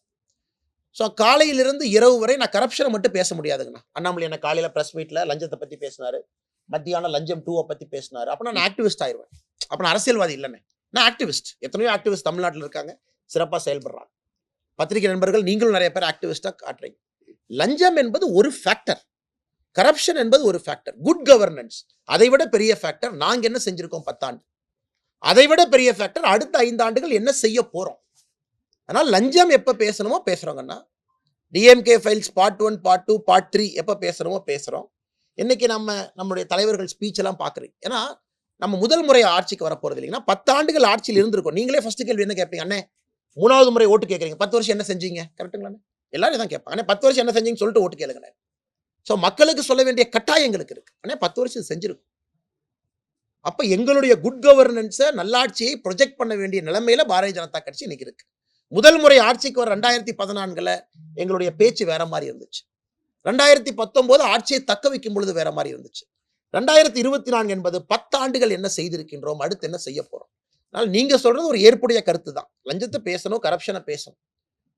ஸோ காலையிலிருந்து இரவு வரை நான் கரப்ஷனை மட்டும் பேச முடியாதுங்கண்ணா. அண்ணாமலை என்ன காலையில் ப்ரெஸ் மீட்டில் லஞ்சத்தை பற்றி பேசினாரு, மத்தியானம் லஞ்சம் 2 பற்றி பேசினாரு. அப்போ நான் ஆக்டிவிஸ்ட் ஆயிடுவேன். அப்போ நான் அரசியல்வாதி இல்லைண்ணே, நான் ஆக்டிவிஸ்ட். எத்தனையோ ஆக்டிவிஸ்ட் தமிழ்நாட்டில் இருக்காங்க, சிறப்பாக செயல்படுறாங்க. பத்திரிகை நண்பர்கள் நீங்களும் நிறைய பேர் ஆக்டிவிஸ்டாக காட்டுறீங்க. லஞ்சம் என்பது ஒரு ஃபேக்டர், கரப்ஷன் என்பது ஒரு ஃபேக்டர், குட் கவர்னன்ஸ் அதை விட பெரிய ஃபேக்டர். நாங்க என்ன செஞ்சிருக்கோம் 10 ஆண்டு, அதை விட பெரிய ஃபேக்டர் அடுத்த 5 ஆண்டுகள் என்ன செய்ய போறோம். அதனால் லஞ்சம் எப்ப பேசணுமோ பேசுறோங்கன்னா, DMK files part 1, part 2, part 3 எப்ப பேசுறோமோ பேசுறோம். இன்னைக்கு நம்முடைய தலைவர்கள் ஸ்பீச் எல்லாம் பாக்குறீங்க. ஏன்னா நம்ம முதல் முறை ஆட்சிக்கு வரப்போறது இல்லைங்கன்னா, 10 ஆண்டுகள் ஆட்சியில் இருந்திருக்கும். நீங்களே ஃபர்ஸ்ட் கேள்வி என்ன கேட்பீங்க, அண்ணே 3வது முறை ஓட்டு கேட்கறீங்க, 10 வருஷம் என்ன செஞ்சீங்க, கரெக்டுங்களா? எல்லாரும் தான் கேட்பாங்க, 10 வருஷம் என்ன செஞ்சீங்கன்னு சொல்லிட்டு ஓட்டு கேளுங்க. ஸோ மக்களுக்கு சொல்ல வேண்டிய கட்டாயங்களுக்கு இருக்கு. ஆனால் 10 வருஷம் செஞ்சிருக்கும். அப்ப எங்களுடைய குட் கவர்னன்ஸை, நல்லாட்சியை ப்ரொஜெக்ட் பண்ண வேண்டிய நிலைமையில பாரதிய ஜனதா கட்சி இன்னைக்கு இருக்கு. முதல் முறை ஆட்சிக்கு வர 2014 எங்களுடைய பேச்சு வேற மாதிரி இருந்துச்சு. 2019 ஆட்சியை தக்க வைக்கும் பொழுது வேற மாதிரி இருந்துச்சு. 2024 என்பது 10 ஆண்டுகள் என்ன செய்திருக்கின்றோம், அடுத்து என்ன செய்ய போறோம். அதனால நீங்க சொல்றது ஒரு ஏற்புடைய கருத்து தான். லஞ்சத்தை பேசணும், கரப்ஷனை பேசணும்.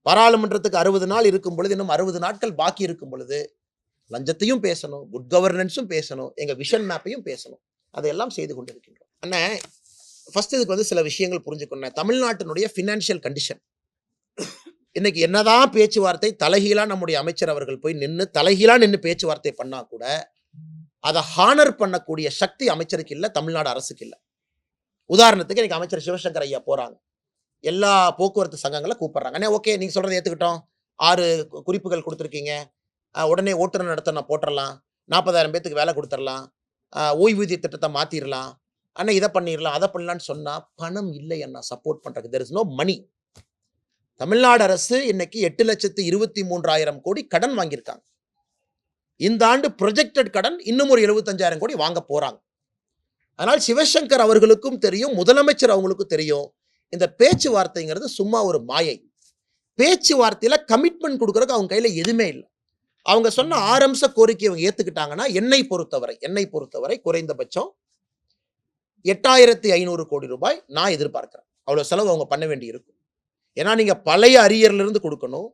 பாராளுமன்றத்துக்கு 60 நாள் இருக்கும் பொழுது, இன்னும் 60 நாட்கள் பாக்கி இருக்கும் பொழுது லஞ்சத்தையும் பேசணும், குட் கவர்னன்ஸும் பேசணும், எங்க விஷன் மேப்பையும் பேசணும். அதையெல்லாம் செய்து கொண்டிருக்கின்றோம். அண்ணா, ஃபர்ஸ்ட் இதுக்கு வந்து சில விஷயங்கள் புரிஞ்சுக்கணும். தமிழ்நாட்டினுடைய ஃபினான்ஷியல் கண்டிஷன் இன்னைக்கு என்னதான் பேச்சுவார்த்தை தலைகீழா நம்முடைய அமைச்சர் அவர்கள் போய் தலைகீழா நின்று பேச்சுவார்த்தை பண்ணா கூட அதை ஹானர் பண்ணக்கூடிய சக்தி அமைச்சருக்கு இல்லை, தமிழ்நாடு அரசுக்கு இல்லை. உதாரணத்துக்கு இன்னைக்கு அமைச்சர் சிவசங்கர் ஐயா போறாங்க, எல்லா போக்குவரத்து சங்கங்களை கூப்பிடுறாங்க. அண்ணே ஓகே, நீங்க சொல்றதை ஏத்துக்கிட்டோம், 6 குறிப்புகள் கொடுத்துருக்கீங்க, உடனே ஓட்டுநர் நடத்த போட்டுடலாம், 40,000 பேத்துக்கு வேலை கொடுத்துடலாம், ஓய்வூதிய திட்டத்தை மாத்திரலாம், அண்ணா இதை பண்ணிடலாம் அதை பண்ணலான்னு சொன்னா பணம் இல்லை அண்ணா சப்போர்ட் பண்றதுக்கு. there is no money. Tamil Nadu அரசு இன்னைக்கு 8,23,000 கோடி கடன் வாங்கியிருக்காங்க. இந்த ஆண்டு ப்ரொஜெக்டட் கடன் இன்னும் ஒரு 75,000 கோடி வாங்க போறாங்க. அதனால் சிவசங்கர் அவர்களுக்கும் தெரியும், முதலமைச்சர் அவங்களுக்கும் தெரியும், இந்த பேச்சுவார்த்தைங்கிறது சும்மா ஒரு மாயை. பேச்சுவார்த்தையில கமிட்மெண்ட் கொடுக்கறதுக்கு அவங்க கையில எதுவுமே இல்லை. அவங்க சொன்ன 6 அம்ச கோரிக்கை அவங்க ஏத்துக்கிட்டாங்கன்னா என்னை பொறுத்தவரை குறைந்தபட்சம் 8,500 கோடி ரூபாய் நான் எதிர்பார்க்கிறேன். அவ்வளவு செலவு அவங்க பண்ண வேண்டி இருக்கும். ஏன்னா நீங்க பழைய அரியர்ல இருந்து கொடுக்கணும்,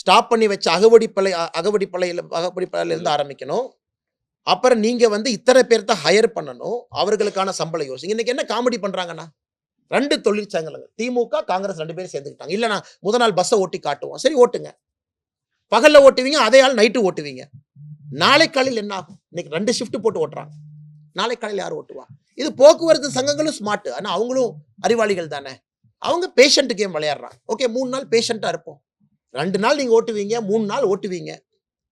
ஸ்டாப் பண்ணி வச்ச அகவடிப்பலையில இருந்து ஆரம்பிக்கணும், அப்புறம் நீங்க இத்தனை பேர்த்த ஹையர் பண்ணணும், அவர்களுக்கான சம்பளம் யோசிங்க. இன்னைக்கு என்ன காமெடி பண்றாங்கன்னா, 2 தொழிற்சங்கங்கள் திமுக காங்கிரஸ் 2 பேரும் சேர்ந்துக்கிட்டாங்க. இல்ல நான் முதல் நாள் பஸ்ஸை ஓட்டி காட்டுவோம், சரி ஓட்டுங்க, பகல்ல ஓட்டுவீங்க, அதே ஆள் நைட்டு ஓட்டுவீங்க. நாளை காலையில் என்ன ஆகும்? இன்னைக்கு 2 ஷிஃப்ட் போட்டு ஓட்டுறாங்க, நாளை காலையில் யார் ஓட்டுவா? இது போக்குவரத்து சங்கங்களும் ஸ்மார்ட், ஆனா அவங்களும் அறிவாளிகள் தானே. அவங்க பேஷண்ட் கேம் விளையாடுறாங்க. ஓகே 3 நாள் பேஷண்டா இருப்போம், 2 நாள் நீங்க ஓட்டுவீங்க, 3 நாள் ஓட்டுவீங்க,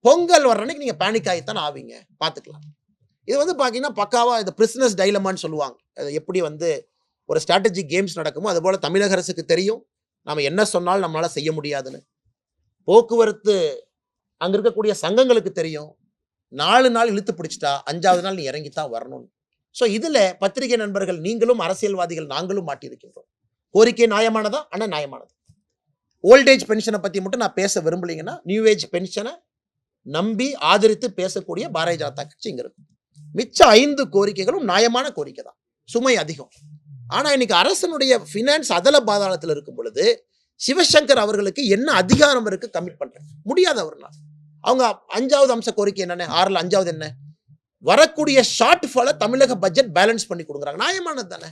பொங்கல் வர்ற அன்னைக்கு நீங்க பேனிக் ஆகித்தான் ஆவீங்க, பார்த்துக்கலாம். இது பாத்தீங்கன்னா பக்காவா இந்த பிரிசனர்ஸ் டைலமான்னு சொல்லுவாங்க. அது எப்படி ஒரு ஸ்ட்ராட்டஜி கேம்ஸ் நடக்குமோ அது போல தமிழக அரசுக்கு தெரியும் நம்ம என்ன சொன்னாலும் நம்மளால செய்ய முடியாதுன்னு. போக்குவரத்து அங்க இருக்கக்கூடிய சங்கங்களுக்கு தெரியும், 4 நாள் இழுத்து பிடிச்சிட்டா 5ஆவது நாள் நீ இறங்கித்தான் வரணும். ஸோ இதுல பத்திரிகை நண்பர்கள் நீங்களும் அரசியல்வாதிகள் நாங்களும் மாட்டியிருக்கின்றோம். கோரிக்கை நியாயமானதா? ஆனா நியாயமானது. ஓல்டேஜ் பென்ஷனை பத்தி மட்டும் நான் பேச விரும்பலீங்கன்னா, நியூ ஏஜ் பென்ஷனை நம்பி ஆதரித்து பேசக்கூடிய பாரதிய ஜனதா கட்சி இங்க இருக்கு. மிச்ச 5 கோரிக்கைகளும் நியாயமான கோரிக்கை தான், சுமை அதிகம். ஆனா இன்னைக்கு அரசனுடைய பினான்ஸ் அதல பாதாளத்தில் இருக்கும் பொழுது சிவசங்கர் அவர்களுக்கு என்ன அதிகாரம் இருக்கு கமிட் பண்றேன்? முடியாது அவர்னால். அவங்க 5வது அம்ச கோரிக்கை என்னன்னு, 6ல் 5வது என்ன, வரக்கூடிய ஷார்ட் ஃபால தமிழக பட்ஜெட் பேலன்ஸ் பண்ணி கொடுக்குறாங்க. நியாயமானது தானே.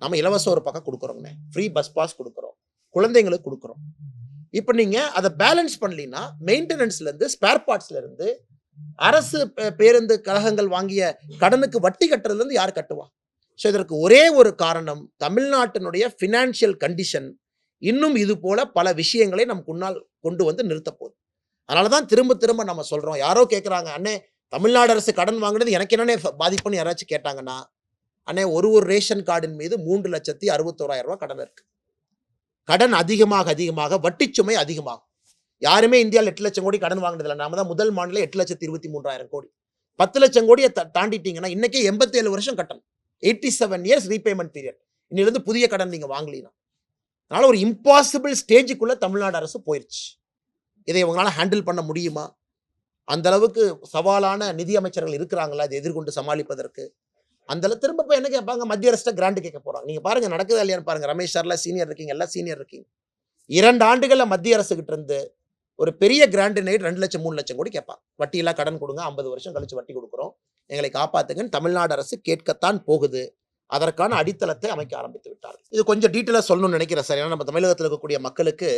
நம்ம இலவச ஒரு பக்கம் கொடுக்குறோங்க, ஃப்ரீ பஸ் பாஸ் கொடுக்குறோம், குழந்தைங்களுக்கு கொடுக்குறோம். இப்போ நீங்க அதை பேலன்ஸ் பண்ணலீங்கன்னா மெயின்டெனன்ஸ்ல இருந்து ஸ்பேர் பார்ட்ஸ்ல இருந்து அரசு பேருந்து கழகங்கள் வாங்கிய கடனுக்கு வட்டி கட்டுறதுல இருந்து யார் கட்டுவா? ஸோ இதற்கு ஒரே ஒரு காரணம், தமிழ்நாட்டினுடைய ஃபினான்ஷியல் கண்டிஷன் இன்னும் இது போல பல விஷயங்களை நமக்கு முன்னால் கொண்டு நிறுத்த போகுது. அதனாலதான் திரும்ப திரும்ப நம்ம சொல்றோம். யாரோ கேட்குறாங்க, அண்ணே தமிழ்நாடு அரசு கடன் வாங்கினது எனக்கு என்னன்னே பாதிப்புன்னு யாராச்சும் கேட்டாங்கன்னா, அண்ணே ஒரு ரேஷன் கார்டின் மீது 3,61,000 ரூபாய் கடன் இருக்கு. கடன் அதிகமாக வட்டிச்சுமை அதிகமாகும். யாருமே இந்தியாவில் 8 லட்சம் கோடி கடன் வாங்கினதில்லை. நாம தான் முதல் மாநிலம் 8,23,000 கோடி. 10 லட்சம் கோடியை தாண்டிட்டீங்கன்னா இன்னைக்கே 87 வருஷம் கட்டணும், 87 இயர்ஸ் ரீபேமெண்ட் பீரியட். இன்னிலிருந்து புதிய கடன் நீங்க வாங்கலாம். அதனால ஒரு இம்பாசிபிள் ஸ்டேஜுக்குள்ள தமிழ்நாடு அரசு போயிருச்சு. இதை உங்களால ஹேண்டில் பண்ண முடியுமா? அந்த அளவுக்கு சவாலான நிதி அமைச்சர்கள் இருக்கிறாங்களா இதை எதிர்கொண்டு சமாளிப்பதற்கு? அந்த திரும்ப போய் என்ன கேட்பாங்க, மத்திய அரசு கிராண்ட் கேட்க போறாங்க. நீங்க பாருங்க நடக்குதா இல்லையான்னு பாருங்க. ரமேஷ் சார்ல சீனியர் இருக்கீங்க, எல்லாம் சீனியர் இருக்கீங்க. 2 ஆண்டுகள்ல மத்திய அரசு கிட்ட இருந்து ஒரு பெரிய கிராண்ட் நைட் 2 லட்சம் 3 லட்சம் கோடி கேட்பாங்க. வட்டியெல்லாம் கடன் கொடுங்க, 50 வருஷம் கழிச்சு வட்டி கொடுக்குறோம், எங்களை காப்பாத்துங்கன்னு தமிழ்நாடு அரசு கேட்கத்தான் போகுது. அதற்கான அடித்தளத்தை அமைக்க ஆரம்பித்து விட்டார்கள். இது கொஞ்சம் டீட்டெயிலாக சொல்லணும்னு நினைக்கிறேன் சார். ஏன்னா நம்ம தமிழகத்தில் இருக்கக்கூடிய மக்களுக்கு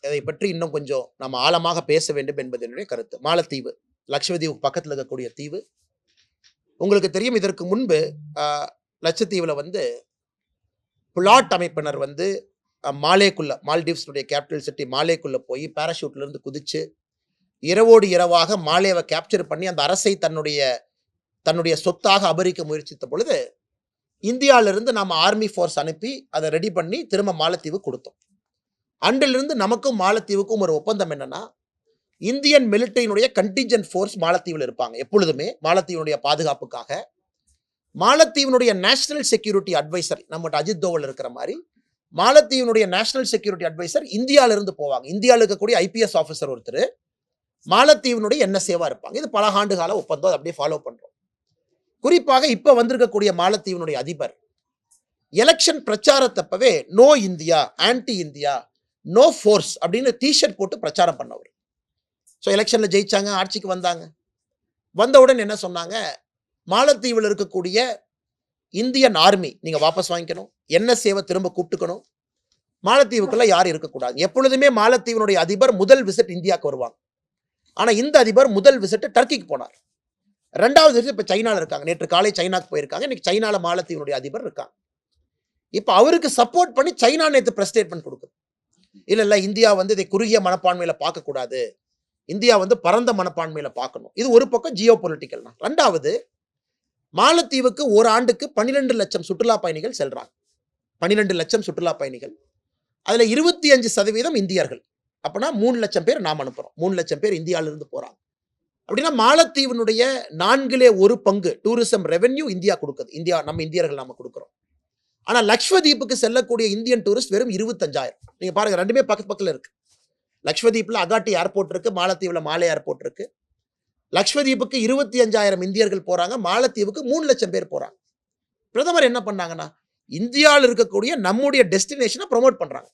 இதை பற்றி இன்னும் கொஞ்சம் நம்ம ஆழமாக பேச வேண்டும் என்பது என்னுடைய கருத்து. மாலத்தீவு லட்சத்தீவுக்கு பக்கத்தில் இருக்கக்கூடிய தீவு. உங்களுக்கு தெரியும், இதற்கு முன்பு லட்சத்தீவில் பிளாட் அமைப்பினர் மாலேக்குள்ள, மால்டீவ்ஸுடைய கேபிட்டல் சிட்டி மாலேக்குள்ள போய் பேராஷூட்ல இருந்து குதிச்சு இரவோடு இரவாக மாலேவை கேப்சர் பண்ணி அந்த அரசை தன்னுடைய சொத்தாக அபகரிக்க முயற்சித்த பொழுது இந்தியாவிலிருந்து நம்ம ஆர்மி ஃபோர்ஸ் அனுப்பி அதை ரெடி பண்ணி திரும்ப மாலத்தீவு கொடுத்தோம். அன்றிலிருந்து நமக்கும் மாலத்தீவுக்கும் ஒரு ஒப்பந்தம் என்னன்னா, இந்தியன் மிலிட்டரியினுடைய கண்டிஜென்ட் ஃபோர்ஸ் மாலத்தீவில் இருப்பாங்க எப்பொழுதுமே மாலத்தீவுடைய பாதுகாப்புக்காக. மாலத்தீவினுடைய நேஷனல் செக்யூரிட்டி அட்வைசர் நம்மகிட்ட அஜித் தோவல் இருக்கிற மாதிரி மாலத்தீவினுடைய நேஷனல் செக்யூரிட்டி அட்வைசர் இந்தியாவிலிருந்து போவாங்க. இந்தியாவில் இருக்கக்கூடிய ஐபிஎஸ் ஆஃபீஸர் ஒருத்தர் மாலத்தீவினுடைய என்எஸ்ஏவா இருப்பாங்க. இது பல ஆண்டு கால ஒப்பந்தம், அதை அப்படியே ஃபாலோ பண்றோம். குறிப்பாக இப்ப வந்திருக்கக்கூடிய மாலத்தீவினுடைய அதிபர் எலெக்ஷன் பிரச்சாரத்தப்பவே no India, anti India, no force அப்படின்னு டிஷர்ட் போட்டு பிரச்சாரம் பண்ணவர். ஸோ எலெக்ஷன்ல ஜெயிச்சாங்க, ஆட்சிக்கு வந்தாங்க. வந்தவுடன் என்ன சொன்னாங்க, மாலத்தீவில் இருக்கக்கூடிய இந்தியன் ஆர்மி நீங்க வாபஸ் வாங்கிக்கணும், என்எஸ்ஏவை திரும்ப கூப்பிட்டுக்கணும், மாலத்தீவுக்குள்ள யாரும் இருக்கக்கூடாது. எப்பொழுதுமே மாலத்தீவினுடைய அதிபர் முதல் விசிட் இந்தியாவுக்கு வருவாங்க. ஆனா இந்த அதிபர் முதல் விசிட் டர்க்கிக்கு போனார். ரெண்டாவது இப்ப சைனால இருக்காங்க. நேற்று காலை சைனாக்கு போயிருக்காங்க. இன்னைக்கு சைனால மாலத்தீவினுடைய அதிபர் இருக்காங்க. இப்ப அவருக்கு சப்போர்ட் பண்ணி சைனா நேற்று பிரஸ் ஸ்டேட்மெண்ட் கொடுக்குது. இல்ல இந்தியா வந்து இதை குறுகிய மனப்பான்மையில பார்க்க கூடாது. இந்தியா வந்து பரந்த மனப்பான்மையில பார்க்கணும். இது ஒரு பக்கம் ஜியோ பொலிட்டிக்கல். ரெண்டாவது, மாலத்தீவுக்கு ஒரு ஆண்டுக்கு 12 லட்சம் சுற்றுலா பயணிகள் செல்றாங்க. 12 லட்சம் சுற்றுலா பயணிகள். அதுல 25% இந்தியர்கள். அப்பனா 3 லட்சம் பேர் நாம் அனுப்புறோம். 3 லட்சம் பேர் இந்தியாவில இருந்து போறாங்க. அப்படின்னா மாலத்தீவினுடைய 4ல் 1 பங்கு டூரிசம் ரெவென்யூ இந்தியா கொடுக்குது. நம்ம இந்தியர்கள் நாம கொடுக்குறோம். ஆனா லக்ஷ்வதீப்புக்கு செல்லக்கூடிய இந்தியன் டூரிஸ்ட் வெறும் 25,000. நீங்க பாருங்க, ரெண்டுமே பக்கத்துல இருக்கு. லக்ஷ்வதீப்ல அகாட்டி ஏர்போர்ட் இருக்கு, மாலத்தீவுல மாலே ஏர்போர்ட் இருக்கு. லக்ஷ்வதீப்புக்கு 25,000 இந்தியர்கள் போறாங்க, மாலத்தீவுக்கு 3 லட்சம் பேர் போறாங்க. பிரதமர் என்ன பண்ணாங்கன்னா, இந்தியாவில் இருக்கக்கூடிய நம்முடைய டெஸ்டினேஷனை ப்ரொமோட் பண்றாங்க.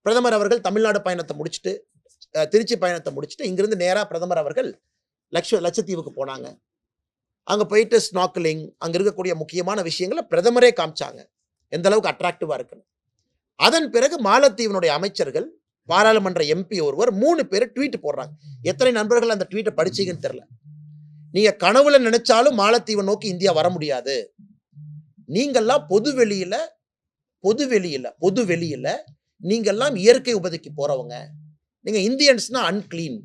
பிரதமர் அவர்கள் தமிழ்நாடு பயணத்தை முடிச்சுட்டு, திருச்சி பயணத்தை முடிச்சுட்டு, இங்கிருந்து நேரா பிரதமர் அவர்கள் லட்சத்தீவுக்கு போனாங்க. அங்க போயிட்டு ஸ்நார்க்கலிங், அங்க இருக்கக்கூடிய முக்கியமான விஷயங்களை பிரதமரே காமிச்சாங்க, எந்த அளவுக்கு அட்ராக்டிவா இருக்குன்னு. அதன் பிறகு மாலத்தீவினுடைய அமைச்சர்கள், பாராளுமன்ற எம்பி ஒருவர் 3 பேர் ட்வீட் போடுறாங்க. எத்தனை நண்பர்கள் அந்த ட்வீட்டை படிச்சீங்கன்னு தெரியல. நீங்க கனவுல நினைச்சாலும் மாலத்தீவை நோக்கி இந்தியா வர முடியாது. நீங்கெல்லாம் பொது வெளியில நீங்கெல்லாம் இயற்கை உபதிக்கு போறவங்க. நீங்க இந்தியன்ஸ்னா அன்கிளீன்.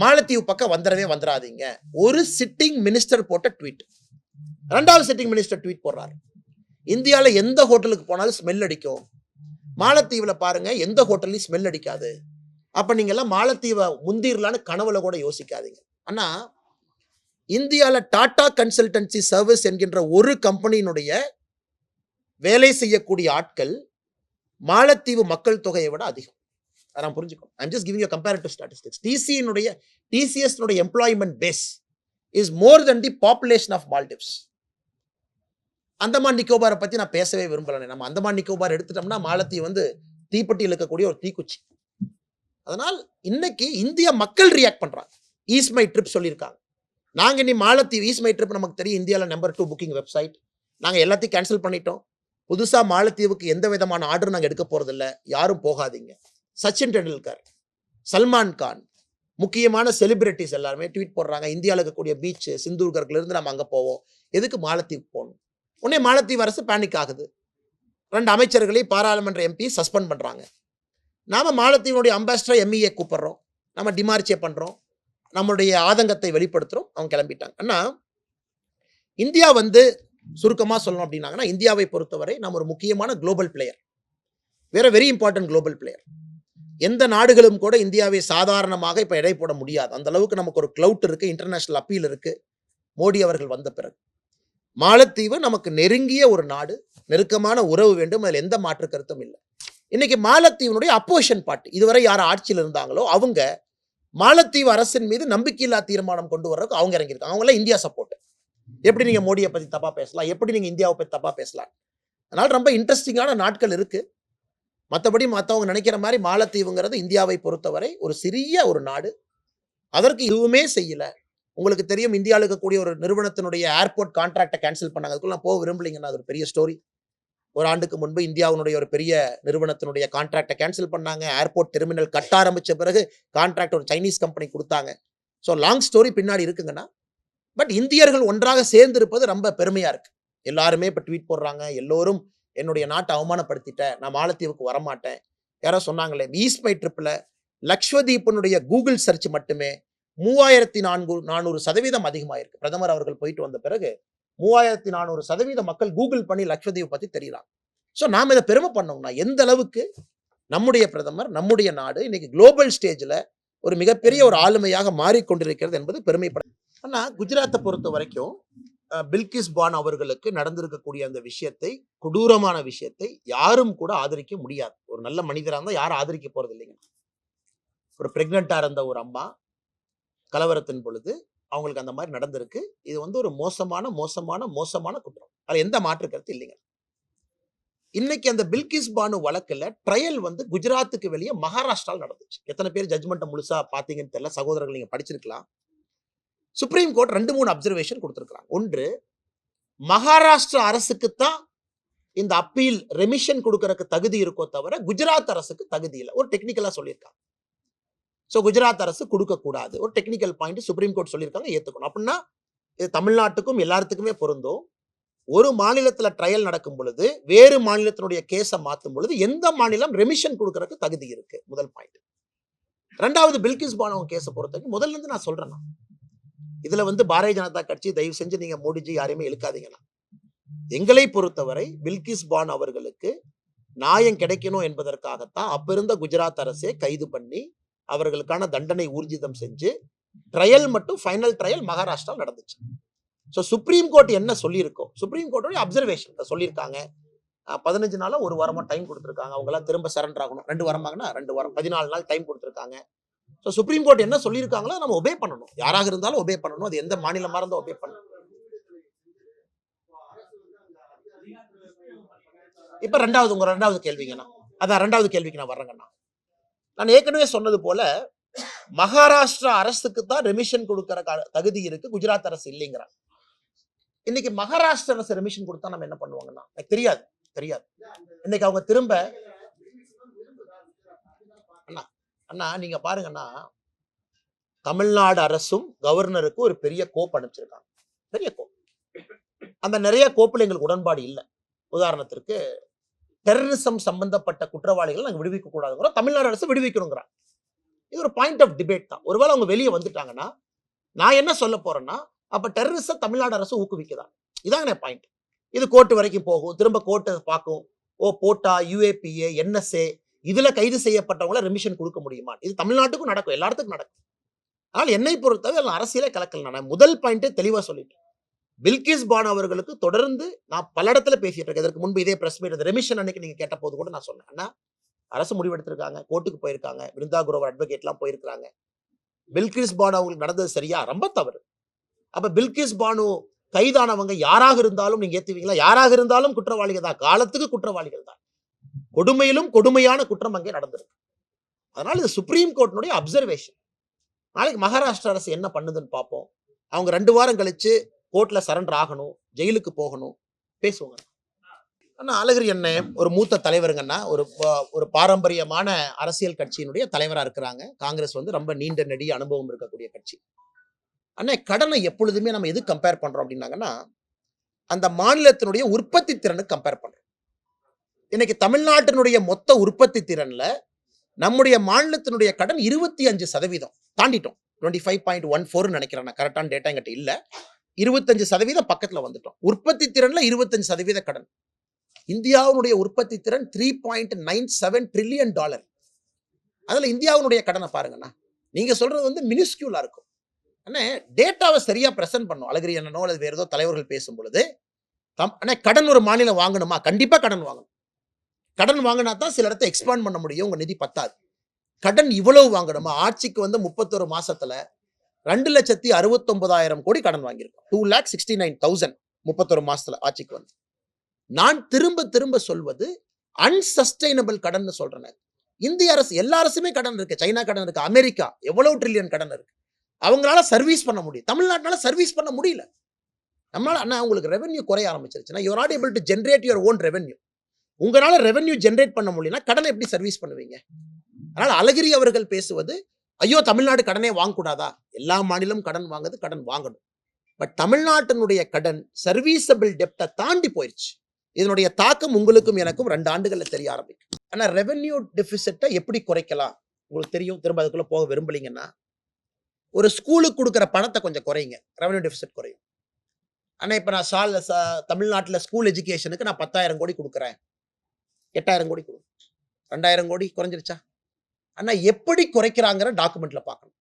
மாலத்தீவு பக்கம் வந்துடாதீங்க. ஒரு சிட்டிங் மினிஸ்டர் போட்ட ட்வீட். 2வது சிட்டிங் மினிஸ்டர் ட்வீட் போடுறாரு. இந்தியாவில் எந்த ஹோட்டலுக்கு போனாலும் ஸ்மெல் அடிக்கும். மாலத்தீவுல பாருங்க, எந்த ஹோட்டல்லையும் ஸ்மெல் அடிக்காது. அப்ப நீங்க எல்லாம் மாலத்தீவை முந்திரலான்னு கனவுல கூட யோசிக்காதீங்க. ஆனா இந்தியால டாடா கன்சல்டன்சி சர்வீஸ் என்கின்ற ஒரு கம்பெனியினுடைய வேலை செய்யக்கூடிய ஆட்கள் மாலத்தீவு மக்கள் தொகையை விட அதிகம். நான் புரிஞ்சுக்கணும். I'm just giving you a comparative statistics. TCS employment base is more than the population of Maldives. Andaman நிக்கோபாரை பத்தி நான் பேசவே விரும்பல. நம்ம அந்தமான் நிக்கோபார் எடுத்துட்டோம்னா மாலத்தீவு வந்து தீப்பெட்டி இழுக்கக்கூடிய ஒரு தீக்குச்சி. அதனால் இன்னைக்கு இந்திய மக்கள் ரியாக்ட் பண்றாங்க. ஈஸ்ட் மை ட்ரிப் சொல்லியிருக்காங்க. நாங்க இனி மாலத்தீவு, ஈஸ்ட் மை ட்ரிப் நமக்கு தெரியும், இந்தியாவில் நம்பர் 2 புக்கிங் வெப்சைட். நாங்க எல்லாத்தையும் கேன்சல் பண்ணிட்டோம். புதுசா மாலத்தீவுக்கு எந்த விதமான ஆர்டர் நாங்க எடுக்க போறது இல்ல. யாரும் போகாதீங்க. சச்சின் டெண்டுல்கர், சல்மான் கான், முக்கியமான செலிபிரிட்டிஸ் எல்லாருமே ட்வீட் போடுறாங்க. இந்தியாவில் இருக்கக்கூடிய பீச் சிந்தூர்கர்ல இருந்து நம்ம அங்க போவோம். எதுக்கு மாலத்தீவுக்கு போகணும்? உடனே மாலத்தீவு அரசு பேனிக் ஆகுது. 2 அமைச்சர்களை பாராளுமன்ற எம்பி சஸ்பெண்ட் பண்றாங்க. நாம மாலத்தீவுடைய அம்பாசிடர் MEA கூப்பிடுறோம், நம்ம டிமார்ச்சே பண்றோம், நம்மளுடைய ஆதங்கத்தை வெளிப்படுத்துறோம். அவங்க கிளம்பிட்டாங்க. ஆனா இந்தியா வந்து சுருக்கமா சொல்லணும் அப்படின்னாங்கன்னா, இந்தியாவை பொறுத்தவரை நம்ம ஒரு முக்கியமான global player, very important global player. எந்த நாடுகளும் கூட இந்தியாவை சாதாரணமாக இப்ப எடை போட முடியாது. அந்த அளவுக்கு நமக்கு ஒரு கிளவுட் இருக்கு, இன்டர்நேஷனல் அப்பீல் இருக்கு. மோடி அவர்கள் வந்த பிறகு மாலத்தீவு நமக்கு நெருங்கிய ஒரு நாடு, நெருக்கமான உறவு வேண்டும், அதில் எந்த மாற்று கருத்தும் இல்லை. இன்னைக்கு மாலத்தீவினுடைய அப்போசிஷன் பார்ட்டி, இதுவரை யார் ஆட்சியில் இருந்தாங்களோ அவங்க மாலத்தீவு அரசின் மீது நம்பிக்கையில்லா தீர்மானம் கொண்டு வர்றதுக்கு அவங்க இறங்கியிருக்காங்க. அவங்களாம் இந்தியா சப்போர்ட். எப்படி நீங்க மோடியை பத்தி தப்பா பேசலாம், எப்படி நீங்க இந்தியாவை பத்தி தப்பா பேசலாம். அதனால ரொம்ப இன்ட்ரெஸ்டிங்கான நாட்கள் இருக்கு. மற்றபடி மற்றவங்க நினைக்கிற மாதிரி மாலத்தீவுங்கிறது இந்தியாவை பொறுத்தவரை ஒரு சிறிய ஒரு நாடு. அதற்கு எதுவுமே செய்யல. உங்களுக்கு தெரியும், இந்தியாவில் இருக்கக்கூடிய ஒரு நிறுவனத்தினுடைய ஏர்போர்ட் கான்ட்ராக்டை கேன்சல் பண்ணாங்க. அதுக்குள்ள போக விரும்பலைங்கன்னா அது ஒரு பெரிய ஸ்டோரி. ஒரு ஆண்டுக்கு முன்பு இந்தியாவுடைய ஒரு பெரிய நிறுவனத்தினுடைய கான்ட்ராக்டை கேன்சல் பண்ணாங்க. ஏர்போர்ட் டெர்மினல் கட்ட ஆரம்பிச்ச பிறகு கான்ட்ராக்ட் ஒரு சைனீஸ் கம்பெனி கொடுத்தாங்க. ஸோ லாங் ஸ்டோரி பின்னாடி இருக்குங்கன்னா, பட் இந்தியர்கள் ஒன்றாக சேர்ந்து இருப்பது ரொம்ப பெருமையா இருக்கு. எல்லாருமே இப்போ ட்வீட் போடுறாங்க. எல்லோரும் என்னுடைய நாட்டை அவமானப்படுத்திட்டேன், நான் மாலத்தீவுக்கு வரமாட்டேன். யாரோ சொன்னாங்களே, ஈஸ்ட் மை ட்ரிப்ல லக்ஷ்வதீப்பினுடைய கூகுள் சர்ச் மட்டுமே 3400% அதிகமாயிருக்கு. பிரதமர் அவர்கள் போயிட்டு வந்த பிறகு 3400% மக்கள் கூகுள் பண்ணி லக்ஷ்வதீப் பத்தி தெரியலாம். ஸோ நாம இதை பெருமை பண்ணோம்னா, எந்த அளவுக்கு நம்முடைய பிரதமர், நம்முடைய நாடு இன்னைக்கு குளோபல் ஸ்டேஜ்ல ஒரு மிகப்பெரிய ஒரு ஆளுமையாக மாறிக்கொண்டிருக்கிறது என்பது பெருமைப்பட. ஆனா குஜராத்தை பொறுத்த வரைக்கும் பில்கிஸ் பானு அவர்களுக்கு நடந்திருக்கக்கூடிய அந்த விஷயத்தை, கொடூரமான விஷயத்தை யாரும் கூட ஆதரிக்க முடியாது. ஒரு நல்ல மனிதராக இருந்தால் யாரும் ஆதரிக்க போறது இல்லைங்க. ஒரு பிரெக்னெண்டா இருந்த ஒரு அம்மா கலவரத்தின் பொழுது அவங்களுக்கு அந்த மாதிரி நடந்திருக்கு. இது வந்து ஒரு மோசமான குற்றம். அது எந்த மாற்று கருத்து இல்லைங்க. இன்னைக்கு அந்த பில்கிஸ் பானு வழக்குல ட்ரையல் வந்து குஜராத்துக்கு வெளியே மகாராஷ்டிராவில் நடந்துச்சு. எத்தனை பேர் ஜட்மெண்ட் முழுசா பாத்தீங்கன்னு தெரியல. சகோதரர்கள் நீங்க படிச்சிருக்கலாம். சுப்ரீம் கோர்ட் 2-3 அப்சர்வேஷன் கொடுத்திருக்காங்க. ஒன்று, மகாராஷ்டிரா அரசுக்குத்தான் இந்த அப்பீல் ரெமிஷன் கொடுக்கறதுக்கு தகுதி இருக்கோ தவிர குஜராத் அரசுக்கு தகுதி இல்லை. ஒரு டெக்னிக்கலா சொல்லியிருக்காங்க. ஸோ குஜராத் அரசு கொடுக்க கூடாது. ஒரு டெக்னிக்கல் பாயிண்ட் சுப்ரீம் கோர்ட் சொல்லியிருக்காங்க, ஏத்துக்கணும். அப்படின்னா இது தமிழ்நாட்டுக்கும் எல்லாத்துக்குமே பொருந்தும். ஒரு மாநிலத்துல ட்ரையல் நடக்கும் பொழுது வேறு மாநிலத்தினுடைய கேஸை மாத்தும் பொழுது எந்த மாநிலம் ரெமிஷன் கொடுக்கறதுக்கு தகுதி இருக்கு? முதல் பாயிண்ட். ரெண்டாவது, பில்கிஸ் பானோ கேஸை பொறுத்தவரைக்கும் முதல்ல இருந்து நான் சொல்றேன், இதுல பாரதிய ஜனதா கட்சி தயவு செஞ்சு நீங்க மோடிஜி யாரையுமே இழுக்காதீங்கண்ணா. எங்களை பொறுத்தவரை பில்கிஸ் பானோ அவர்களுக்கு நியாயம் கிடைக்கணும் என்பதற்காகத்தான் அப்ப இருந்த குஜராத் அரசே கைது பண்ணி அவர்களுக்கான தண்டனை ஊர்ஜிதம் செஞ்சு ட்ரையல் மட்டும் ஃபைனல் ட்ரையல் மகாராஷ்டிரா நடந்துச்சு. ஸோ சுப்ரீம் கோர்ட் என்ன சொல்லியிருக்கோம், சுப்ரீம் கோர்ட்டோட அப்சர்வேஷன் சொல்லியிருக்காங்க. 15 நாளோ 1 வாரமா டைம் கொடுத்துருக்காங்க. அவங்க எல்லாம் திரும்ப சரண்டர் ஆகணும். 2 வாரமாகனா 2 வாரம் 14 நாள் டைம் கொடுத்துருக்காங்க. ஸோ சுப்ரீம் கோர்ட் என்ன சொல்லியிருக்காங்களோ நம்ம ஒபே பண்ணணும். யாராக இருந்தாலும் ஒபே பண்ணணும். அது எந்த மாநிலமா இருந்தாலும் ஒபே பண்ணணும். இப்ப ரெண்டாவது கேள்விங்கண்ணா, அதான் ரெண்டாவது கேள்விக்கு நான் வர்றேங்கண்ணா. நான் ஏற்கனவே சொன்னது போல மகாராஷ்டிரா அரசுக்கு தான் ரெமிஷன் கொடுக்கிற தகுதி இருக்கு, குஜராத் அரசு இல்லைங்கிறாங்க. இன்னைக்கு மகாராஷ்டிரா அரசு ரெமிஷன் கொடுத்தா நம்ம என்ன பண்ணுவாங்கன்னா எனக்கு தெரியாது. இன்னைக்கு அவங்க திரும்ப அண்ணா நீங்க பாருங்கன்னா, தமிழ்நாடு அரசும் கவர்னருக்கு ஒரு பெரிய கோப்பு அனுப்பிச்சிருக்காங்க. பெரிய கோப்பு. அந்த நிறைய கோப்புல எங்களுக்கு உடன்பாடு இல்லை. உதாரணத்திற்கு டெரரிசம் சம்பந்தப்பட்ட குற்றவாளிகள் நாங்கள் விடுவிக்க கூடாதுங்கிறோம், தமிழ்நாடு அரசு விடுவிக்கணுங்கிறாங்க. இது ஒரு பாயிண்ட் ஆஃப் டிபேட் தான். ஒருவேளை அவங்க வெளியே வந்துட்டாங்கன்னா நான் என்ன சொல்ல போறேன்னா, அப்ப டெரரிசம் தமிழ்நாடு அரசு ஊக்குவிக்குதா? இதாங்க பாயிண்ட். இது கோர்ட் வரைக்கும் போகும், திரும்ப கோர்ட்டை பார்க்கும். போட்டா, யுஏபிஏ, என்எஸ்ஏ இதுல கைது செய்யப்பட்டவங்கள ரெமிஷன் கொடுக்க முடியுமா? இது தமிழ்நாட்டுக்கும் நடக்கும், எல்லாத்துக்கும் நடக்கும். ஆனால் என்னை பொறுத்தவரை அரசியலே கலக்கல். நான் முதல் பாயிண்டே தெளிவா சொல்லிட்டேன். பில்கிஸ் பானோ அவர்களுக்கு தொடர்ந்து நான் பல இடத்துல பேசிட்டு இருக்கேன். இதற்கு முன்பு இதே பிரஸ் மீட் ரெமிஷன் அன்னைக்கு நீங்க கேட்ட போது கூட நான் சொன்னேன், அண்ணா அரசு முடிவெடுத்திருக்காங்க, கோர்ட்டுக்கு போயிருக்காங்க, விருந்தா குரோவர் அட்வொகேட் எல்லாம் போயிருக்காங்க. பில்கிஸ் பானோ அவங்களுக்கு நடந்தது சரியா? ரொம்ப தவறு. அப்ப பில்கிஸ் பானோ கைதானவங்க யாராக இருந்தாலும் நீங்க ஏத்துவீங்களா? யாராக இருந்தாலும் குற்றவாளிகள் தான், காலத்துக்கு குற்றவாளிகள் தான். கொடுமையிலும் கொடுமையான குற்றம் அங்கே நடந்திருக்கு. அதனால இது சுப்ரீம் கோர்ட்டினுடைய அப்சர்வேஷன். நாளைக்கு மகாராஷ்டிரா அரசு என்ன பண்ணுதுன்னு பார்ப்போம். அவங்க 2 வாரம் கழிச்சு கோர்ட்ல சரண்டர் ஆகணும், ஜெயிலுக்கு போகணும், பேசுவாங்க. ஆனா அழகிரி அண்ணன் ஒரு மூத்த தலைவருங்கன்னா, ஒரு பாரம்பரியமான அரசியல் கட்சியினுடைய தலைவரா இருக்கிறாங்க. காங்கிரஸ் ரொம்ப நீண்ட நெடிய அனுபவம் இருக்கக்கூடிய கட்சி. அண்ணே, கடனை எப்பொழுதுமே நம்ம எது கம்பேர் பண்றோம் அப்படின்னாங்கன்னா, அந்த மாநிலத்தினுடைய உற்பத்தி திறனுக்கு கம்பேர் பண்றோம். இன்னைக்கு தமிழ்நாட்டினுடைய மொத்த உற்பத்தி திறன்ல நம்முடைய மாநிலத்தினுடைய கடன் 25% தாண்டிட்டோம். 25.14 நினைக்கிறேன், கரெக்டான டேட்டா என்கிட்ட இல்ல. 25% பக்கத்துல வந்துட்டோம். உற்பத்தி திறன்ல 25% கடன். இந்தியாவுடைய உற்பத்தி திறன் $3.97 trillion. அதுல இந்தியாவுடைய கடனை பாருங்கண்ணா. நீங்க சொல்றது மினிஸ்கியூலா இருக்கும். அண்ணே, டேட்டாவை சரியா பிரசன்ட் பண்ணும். அழகிரி அண்ணனோ அல்லது வேற ஏதோ தலைவர்கள் பேசும் பொழுது, அண்ணே கடன் ஒரு மாநிலம் வாங்கணுமா? கண்டிப்பா கடன் வாங்கணும். கடன் வாங்கினா தான் சில இடத்தை எக்ஸ்பாண்ட் பண்ண முடியும். உங்க நிதி பத்தாது. கடன் இவ்வளவு வாங்கணுமா? ஆட்சிக்கு 31 மாசத்துல 2,69,000 கோடி கடன் வாங்கியிருக்கோம். 2,69,000 31 மாசத்துல ஆட்சிக்கு வந்து. நான் திரும்ப சொல்வது அன்சஸ்டைனபிள் கடன் சொல்றேன். இந்திய அரசு, எல்லா அரசுமே கடன் இருக்கு. சைனா கடன் இருக்கு, அமெரிக்கா எவ்வளவு ட்ரில்லியன் கடன் இருக்கு. அவங்களால சர்வீஸ் பண்ண முடியும். தமிழ்நாட்டினால சர்வீஸ் பண்ண முடியல. நம்மளால அண்ணா உங்களுக்கு ரெவென்யூ குறைய ஆரம்பிச்சிருச்சுன்னா, you are not able to generate your own revenue. உங்களால ரெவென்யூ ஜெனரேட் பண்ண முடியலன்னா கடனை எப்படி சர்வீஸ் பண்ணுவீங்க? அதனால அழகிரி அவர்கள் பேசுவது, ஐயோ தமிழ்நாடு கடனே வாங்கக்கூடாதா? எல்லா மாநிலமும் கடன் வாங்குது, கடன் வாங்கணும். பட் தமிழ்நாட்டினுடைய கடன் சர்வீசபிள் டெப்டை தாண்டி போயிடுச்சு. இதனுடைய தாக்கம் உங்களுக்கும் எனக்கும் 2 ஆண்டுகள்ல தெரிய ஆரம்பிக்கும். ஆனா ரெவென்யூ டெபிசிட்டை எப்படி குறைக்கலாம் உங்களுக்கு தெரியும். திரும்ப அதுக்குள்ள போக விரும்பலீங்கன்னா, ஒரு ஸ்கூலுக்கு கொடுக்குற பணத்தை கொஞ்சம் குறைங்க, ரெவென்யூ டெபிசிட் குறையும். ஆனா இப்ப நான் தமிழ்நாட்டில் ஸ்கூல் எஜுகேஷனுக்கு நான் 10,000 கோடி கொடுக்குறேன், 8,000 கோடி கொடுக்கும், 2,000 கோடி குறைஞ்சிருச்சா? ஆனா எப்படி குறைக்கிறாங்கிற டாக்குமெண்ட்ல பார்க்கணும்.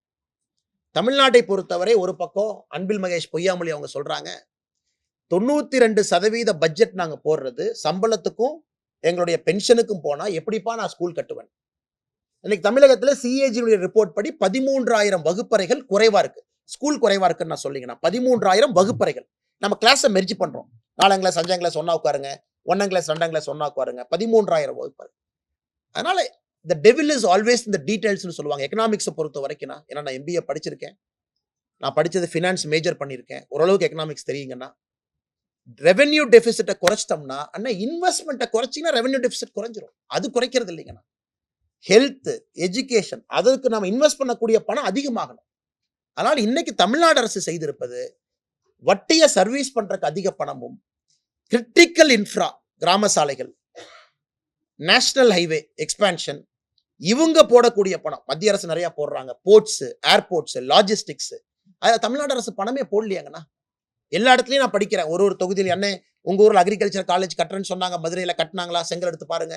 தமிழ்நாட்டை பொறுத்தவரை ஒரு பக்கம் அன்பில் மகேஷ் பொய்யாமொழி அவங்க சொல்றாங்க, 92% பட்ஜெட் நாங்க போடுறது சம்பளத்துக்கும் எங்களுடைய பென்ஷனுக்கும் போனா எப்படிப்பா நான் ஸ்கூல் கட்டுவேன்? இன்னைக்கு தமிழகத்துல சிஏஜி ரிப்போர்ட் படி 13,000 வகுப்பறைகள் குறைவா இருக்கு. ஸ்கூல் குறைவா இருக்குன்னு நான் சொல்லிங்கன்னா 13,000 வகுப்பறைகள். நம்ம கிளாஸை மெர்ஜ் பண்றோம். 4ஆம் கிளாஸ் 5ஆம் கிளாஸ் ஒன்னா உட்காருங்க, 1ஆம் கிளாஸ் 2ஆம் கிளாஸ் ஒன்னா உட்காருங்க, 13,000 வகுப்பறை. அதனால the devil is always in the details னு சொல்லுவாங்க. எக்கனாமிக்ஸை பொறுத்த வரைக்கும் ஏன்னா நான் MBA படிச்சிருக்கேன், நான் படிச்சது ஃபினான்ஸ் மேஜர் பண்ணியிருக்கேன், ஓரளவுக்கு எக்கனாமிக்ஸ் தெரியுங்கன்னா. ரெவென்யூ டெபிசிட்டை குறைச்சிட்டோம்னா, அண்ணா இன்வெஸ்ட்மெண்ட்டை குறைச்சிங்கன்னா ரெவென்யூ டெபிசிட் குறைஞ்சிரும். அது குறைக்கிறது இல்லைங்கண்ணா. ஹெல்த், எஜுகேஷன், அதற்கு நம்ம இன்வெஸ்ட் பண்ணக்கூடிய பணம் அதிகமாகணும். அதனால இன்னைக்கு தமிழ்நாடு அரசு செய்திருப்பது, வட்டியை சர்வீஸ் பண்றதுக்கு அதிக பணமும், கிரிட்டிக்கல் இன்ஃப்ரா கிராம சாலைகள், நேஷனல் ஹைவே எக்ஸ்பான்ஷன், இவங்க போடக்கூடிய பணம் மத்திய அரசு நிறைய போடுறாங்க. போர்ட்ஸ், ஏர்போர்ட்ஸ், லாஜிஸ்டிக்ஸ், தமிழ்நாடு அரசு பணமே போடலையாங்கண்ணா. எல்லா இடத்துலயும் நான் படிக்கிறேன். ஒரு தொகுதியில் அண்ணே உங்க ஊர்ல அக்ரிகல்ச்சர் காலேஜ் கட்டுறேன்னு சொன்னாங்க, மதுரையில கட்டினாங்களா? செங்கல் எடுத்து பாருங்க.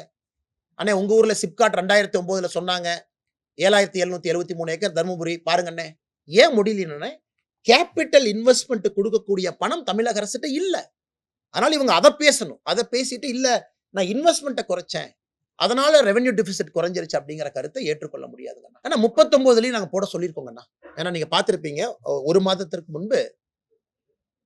அண்ணே உங்க ஊர்ல சிப்காட் 2009 சொன்னாங்க 7773 ஏக்கர் தருமபுரி பாருங்க அண்ணே. ஏன் முடியலன்னு, கேபிட்டல் இன்வெஸ்ட்மெண்ட் கொடுக்கக்கூடிய பணம் தமிழக அரசுகிட்ட இல்ல. அதனால இவங்க அதை பேசணும். அதை பேசிட்டு இல்ல நான் இன்வெஸ்ட்மெண்ட்டை குறைச்சேன், அதனால ரெவென்யூ டெபிசிட் குறைஞ்சிருச்சு அப்படிங்கிற கருத்தை ஏற்றுக்கொள்ள முடியாதுங்க. ஆனா 39லயும் நாங்க போட சொல்லியிருக்கோங்கண்ணா. ஏன்னா நீங்க பார்த்திருப்பீங்க, ஒரு மாதத்திற்கு முன்பு